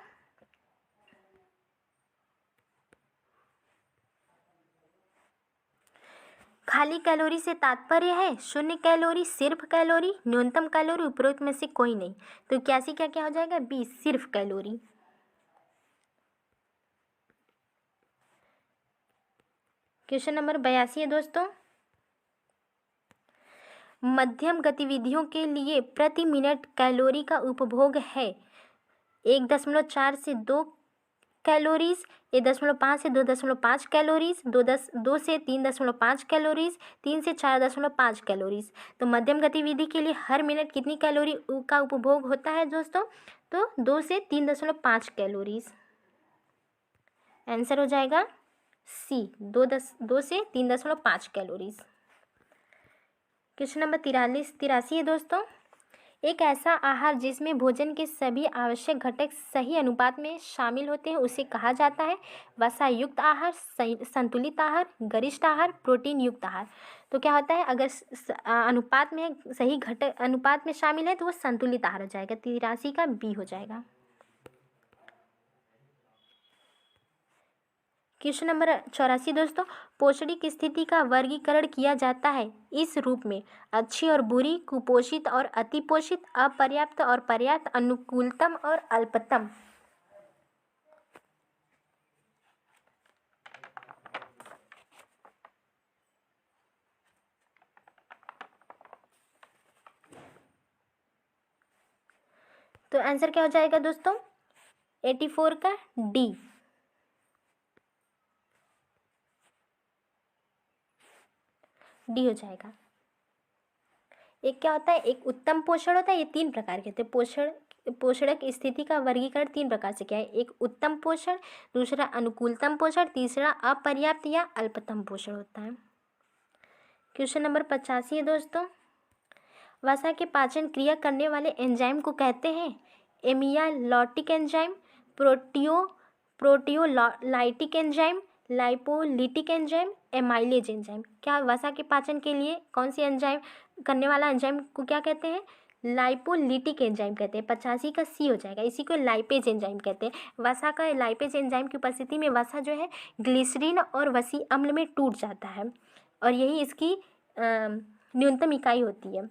खाली कैलोरी से तात्पर्य है 0 कैलोरी, सिर्फ कैलोरी, न्यूनतम कैलोरी, उपरोक्त में से कोई नहीं? तो 81 क्या क्या हो जाएगा? बी सिर्फ कैलोरी। क्वेश्चन नंबर 82 है दोस्तों, मध्यम गतिविधियों के लिए प्रति मिनट कैलोरी का उपभोग है 1.4 से 2 कैलोरीज, 1.5 से 2.5 कैलोरीज, 2 से 3.5 कैलोरीज, 3 से 4.5 कैलोरीज? तो मध्यम गतिविधि के लिए हर मिनट कितनी कैलोरी का उपभोग होता है दोस्तों? तो 2 से 3.5 कैलोरीज। आंसर हो जाएगा सी, 2 से 3.5 कैलोरीज। क्वेश्चन नंबर 83 है दोस्तों, एक ऐसा आहार जिसमें भोजन के सभी आवश्यक घटक सही अनुपात में शामिल होते हैं उसे कहा जाता है वसा युक्त आहार, संतुलित आहार, गरिष्ठ आहार, प्रोटीन युक्त आहार। तो क्या होता है, अगर अनुपात में सही घटक अनुपात में शामिल है तो वो संतुलित आहार हो जाएगा। 83 का बी हो जाएगा। क्वेश्चन नंबर 84 दोस्तों, पोषणिक स्थिति का वर्गीकरण किया जाता है इस रूप में: अच्छी और बुरी, कुपोषित और अतिपोषित, अपर्याप्त और पर्याप्त, अनुकूलतम और अल्पतम। तो आंसर क्या हो जाएगा दोस्तों? 84 का डी। डी हो जाएगा। एक क्या होता है, एक उत्तम पोषण होता है। ये 3 प्रकार के होते हैं। पोषणक स्थिति का वर्गीकरण 3 प्रकार से किया है: एक उत्तम पोषण, दूसरा अनुकूलतम पोषण, तीसरा अपर्याप्त या अल्पतम पोषण होता है। क्वेश्चन नंबर 85 है दोस्तों, वसा के पाचन क्रिया करने वाले एंजाइम को कहते हैं amylolytic enzyme, proteolytic enzyme, lipolytic enzyme, amylase enzyme. क्या वसा के पाचन के लिए कौन सी एंजाइम करने वाला एंजाइम को क्या कहते हैं? लाइपोलिटिक एंजाइम कहते हैं। 85 का सी हो जाएगा। इसी को लाइपेज एंजाइम कहते हैं। वसा का लाइपेज एंजाइम की उपस्थिति में वसा जो है ग्लिसरीन और वसी अम्ल में टूट जाता है और यही इसकी न्यूनतम इकाई होती है।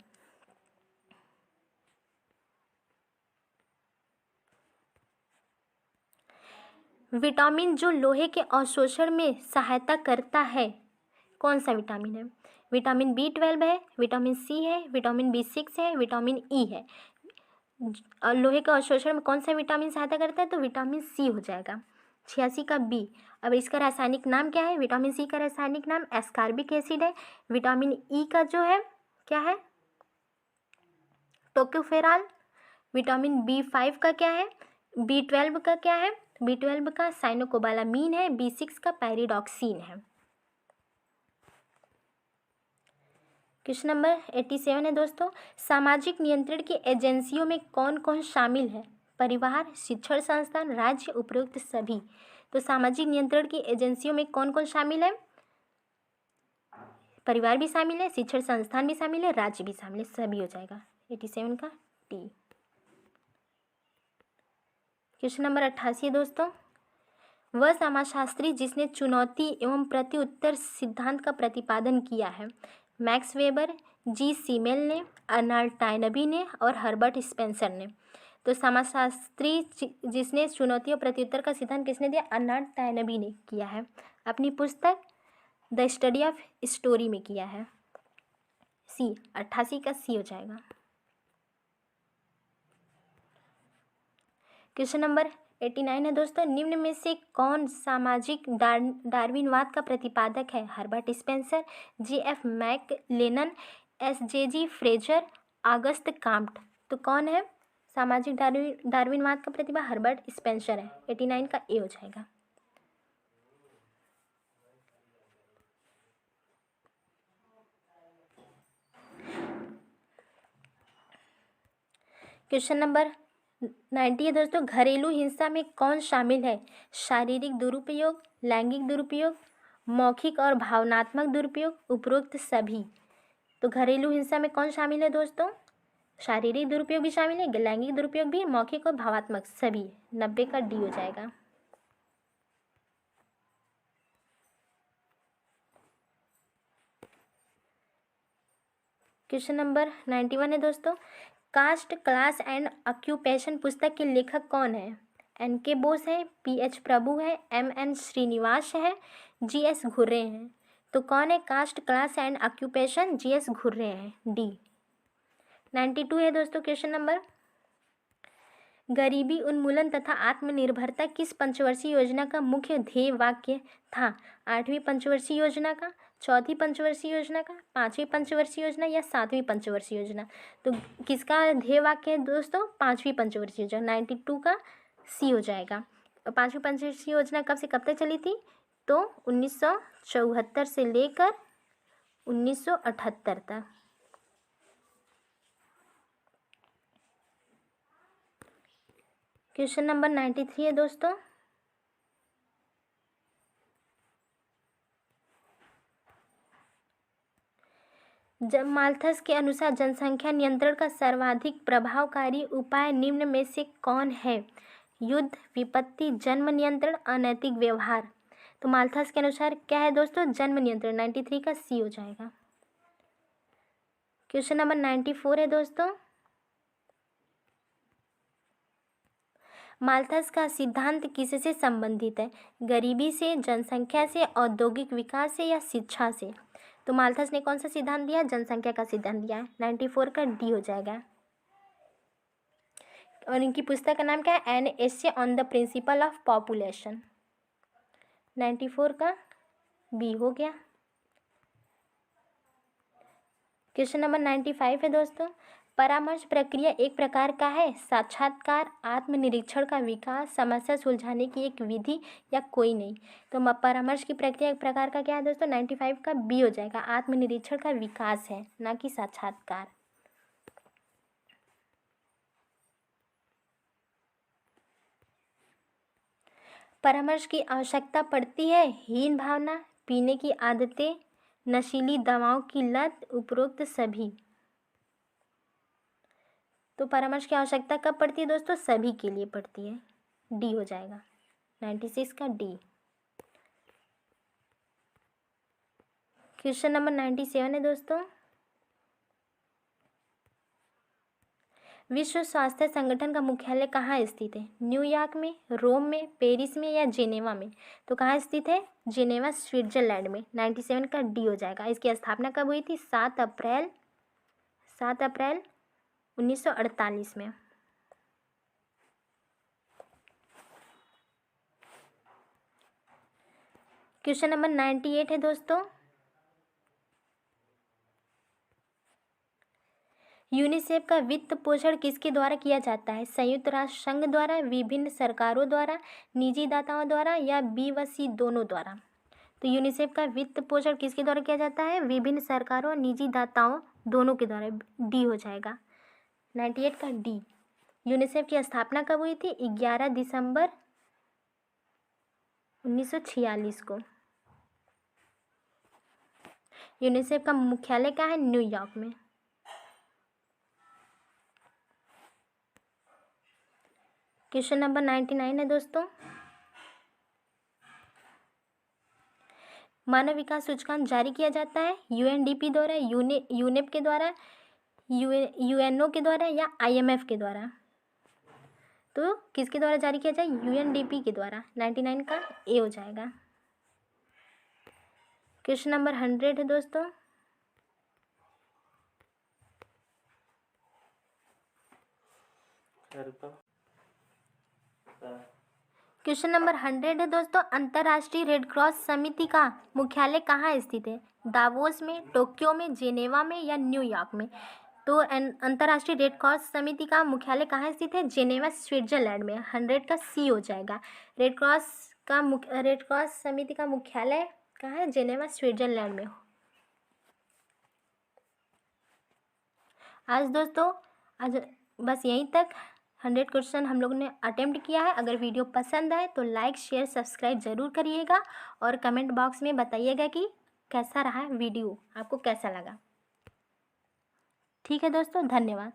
विटामिन जो लोहे के अवशोषण में सहायता करता है, कौन सा विटामिन है? विटामिन B12 है, विटामिन सी है, विटामिन B6 है, विटामिन ई है। लोहे का अवशोषण में कौन सा विटामिन सहायता करता है? तो विटामिन सी हो जाएगा। 86 का बी। अब इसका रासायनिक नाम क्या है? विटामिन सी का रासायनिक नाम एस्कॉर्बिक एसिड है। विटामिन ई का जो है क्या है? टोकोफेरॉल। विटामिन B5 का क्या है? B12 का क्या है? B12 का साइनोकोबालामीन है। B6 का पैरिडॉक्सिन है। क्वेश्चन नंबर 87 है दोस्तों, सामाजिक नियंत्रण की एजेंसियों में कौन कौन शामिल है? परिवार, शिक्षण संस्थान, राज्य, उपरोक्त सभी। तो सामाजिक नियंत्रण की एजेंसियों में कौन कौन शामिल है? परिवार भी शामिल है, शिक्षण संस्थान भी शामिल है, राज्य भी शामिल है, सभी हो जाएगा। 87 का टी। क्वेश्चन नंबर 88 है दोस्तों, वह समाजशास्त्री जिसने चुनौती एवं प्रत्युत्तर सिद्धांत का प्रतिपादन किया है? मैक्स वेबर, जी सीमेल ने, अर्नाल्ड टायनबी ने और हर्बर्ट स्पेंसर ने। तो समाजशास्त्री जिसने चुनौती और प्रत्युत्तर का सिद्धांत किसने दिया? अर्नाल्ड टायनबी ने किया है। अपनी पुस्तक द स्टडी ऑफ स्टोरी में किया है। सी, 88 का सी हो जाएगा। क्वेश्चन नंबर 89 है दोस्तों, निम्न में से कौन सामाजिक डार्विनवाद का प्रतिपादक है? Herbert Spencer, J.F. McLellan, S.J.G. Frazer, Auguste Comte. तो कौन है सामाजिक डार्विनवाद का प्रतिभा? हर्बर्ट स्पेंसर है। 89 का ए हो जाएगा। क्वेश्चन नंबर 90 है दोस्तों, घरेलू हिंसा में कौन शामिल है? शारीरिक दुरुपयोग, लैंगिक दुरुपयोग, मौखिक और भावनात्मक दुरुपयोग, उपरोक्त सभी। तो घरेलू हिंसा में कौन शामिल है दोस्तों? शारीरिक दुरुपयोग भी शामिल है, लैंगिक दुरुपयोग भी, मौखिक और भावात्मक सभी। 90 का डी हो जाएगा। क्वेश्चन नंबर 91 है दोस्तों, कास्ट, क्लास एंड ऑक्यूपेशन पुस्तक के लेखक कौन है? N.K. बोस है, P.H. प्रभु है, M.N. श्रीनिवास है, G.S. घुर्रे हैं। तो कौन है caste, class and occupation? G.S. Ghurye हैं, डी। 92 है दोस्तों क्वेश्चन नंबर, गरीबी उन्मूलन तथा आत्मनिर्भरता किस पंचवर्षीय योजना का मुख्य ध्येय वाक्य था? 8वीं पंचवर्षीय योजना का, 4थी पंचवर्षीय योजना का, 5वीं पंचवर्षीय योजना या 7वीं पंचवर्षीय योजना? तो किसका ध्येय वाक्य है दोस्तों? 5वीं पंचवर्षीय योजना। 92 का सी हो जाएगा। 5वीं पंचवर्षीय योजना कब से कब तक चली थी? तो 1974 से लेकर 1978 तक। क्वेश्चन नंबर 93 है दोस्तों। जब माल्थस के अनुसार जनसंख्या नियंत्रण का सर्वाधिक प्रभावकारी उपाय निम्न में से कौन है? युद्ध, विपत्ति, जन्म नियंत्रण, अनैतिक व्यवहार। तो माल्थस के अनुसार क्या है दोस्तों? जन्म नियंत्रण। 93 का सी हो जाएगा। क्वेश्चन नंबर 94 है दोस्तों। माल्थस का सिद्धांत किससे संबंधित है? गरीबी से, जनसंख्या से, औद्योगिक विकास से या शिक्षा से? तो माल्थस ने कौन सा सिद्धांत दिया? जनसंख्या का सिद्धांत दिया है। 94 का डी हो जाएगा। और इनकी पुस्तक का नाम क्या है? An essay on the principle of population. 94 का बी हो गया। क्वेश्चन नंबर 95 है दोस्तों। परामर्श प्रक्रिया एक प्रकार का है? साक्षात्कार, आत्मनिरीक्षण का विकास, समस्या सुलझाने की एक विधि या कोई नहीं? तो परामर्श की प्रक्रिया एक प्रकार का क्या है दोस्तों? 95 का बी हो जाएगा। आत्मनिरीक्षण का विकास है, ना कि साक्षात्कार। परामर्श की आवश्यकता पड़ती है? हीन भावना, पीने की आदतें, नशीली दवाओं की लत, उपरोक्त सभी। तो परामर्श की आवश्यकता कब पड़ती है दोस्तों? सभी के लिए पड़ती है। डी हो जाएगा। 96 का डी। क्वेश्चन नंबर 97 है दोस्तों। विश्व स्वास्थ्य संगठन का मुख्यालय कहाँ स्थित है? न्यूयॉर्क में, रोम में, पेरिस में या जेनेवा में? तो कहाँ स्थित है? जेनेवा, स्विट्जरलैंड में। 97 का डी हो जाएगा। इसकी स्थापना कब हुई थी? 7 अप्रैल 1948 में। क्वेश्चन नंबर 98 है दोस्तों। यूनिसेफ का वित्त पोषण किसके द्वारा किया जाता है? संयुक्त राष्ट्र संघ द्वारा, विभिन्न सरकारों द्वारा, निजी दाताओं द्वारा या बी व सी दोनों द्वारा? तो यूनिसेफ का वित्त पोषण किसके द्वारा किया जाता है? विभिन्न सरकारों और निजी दाताओं दोनों के द्वारा। डी हो जाएगा। 98 का डी। यूनिसेफ की स्थापना कब हुई थी? 11 दिसंबर 1946 को। यूनिसेफ का मुख्यालय कहाँ है? न्यूयॉर्क में। क्वेश्चन नंबर 99 है दोस्तों। मानव विकास सूचकांक जारी किया जाता है यूएनडीपी द्वारा, यूनेप के द्वारा, यूएनओ के द्वारा या आईएमएफ के द्वारा? तो किसके द्वारा जारी किया जाए? यूएनडीपी के द्वारा। 99 का ए हो जाएगा। क्वेश्चन नंबर 100 है दोस्तों। क्वेश्चन नंबर 100 है दोस्तों। अंतर्राष्ट्रीय रेड क्रॉस समिति का मुख्यालय कहाँ स्थित है? दावोस में, टोक्यो में, जेनेवा में या न्यूयॉर्क में? तो अंतर्राष्ट्रीय रेड क्रॉस समिति का मुख्यालय कहाँ स्थित है? जेनेवा, स्विट्जरलैंड में। 100 का सी हो जाएगा। रेड क्रॉस समिति का मुख्यालय कहाँ है? जेनेवा, स्विट्जरलैंड में। आज दोस्तों बस यहीं तक 100 क्वेश्चन हम लोगों ने अटेम्प्ट किया है। अगर वीडियो पसंद आए तो लाइक, शेयर, सब्सक्राइब ज़रूर करिएगा और कमेंट बॉक्स में बताइएगा कि कैसा रहा वीडियो, आपको कैसा लगा। ठीक है दोस्तों, धन्यवाद।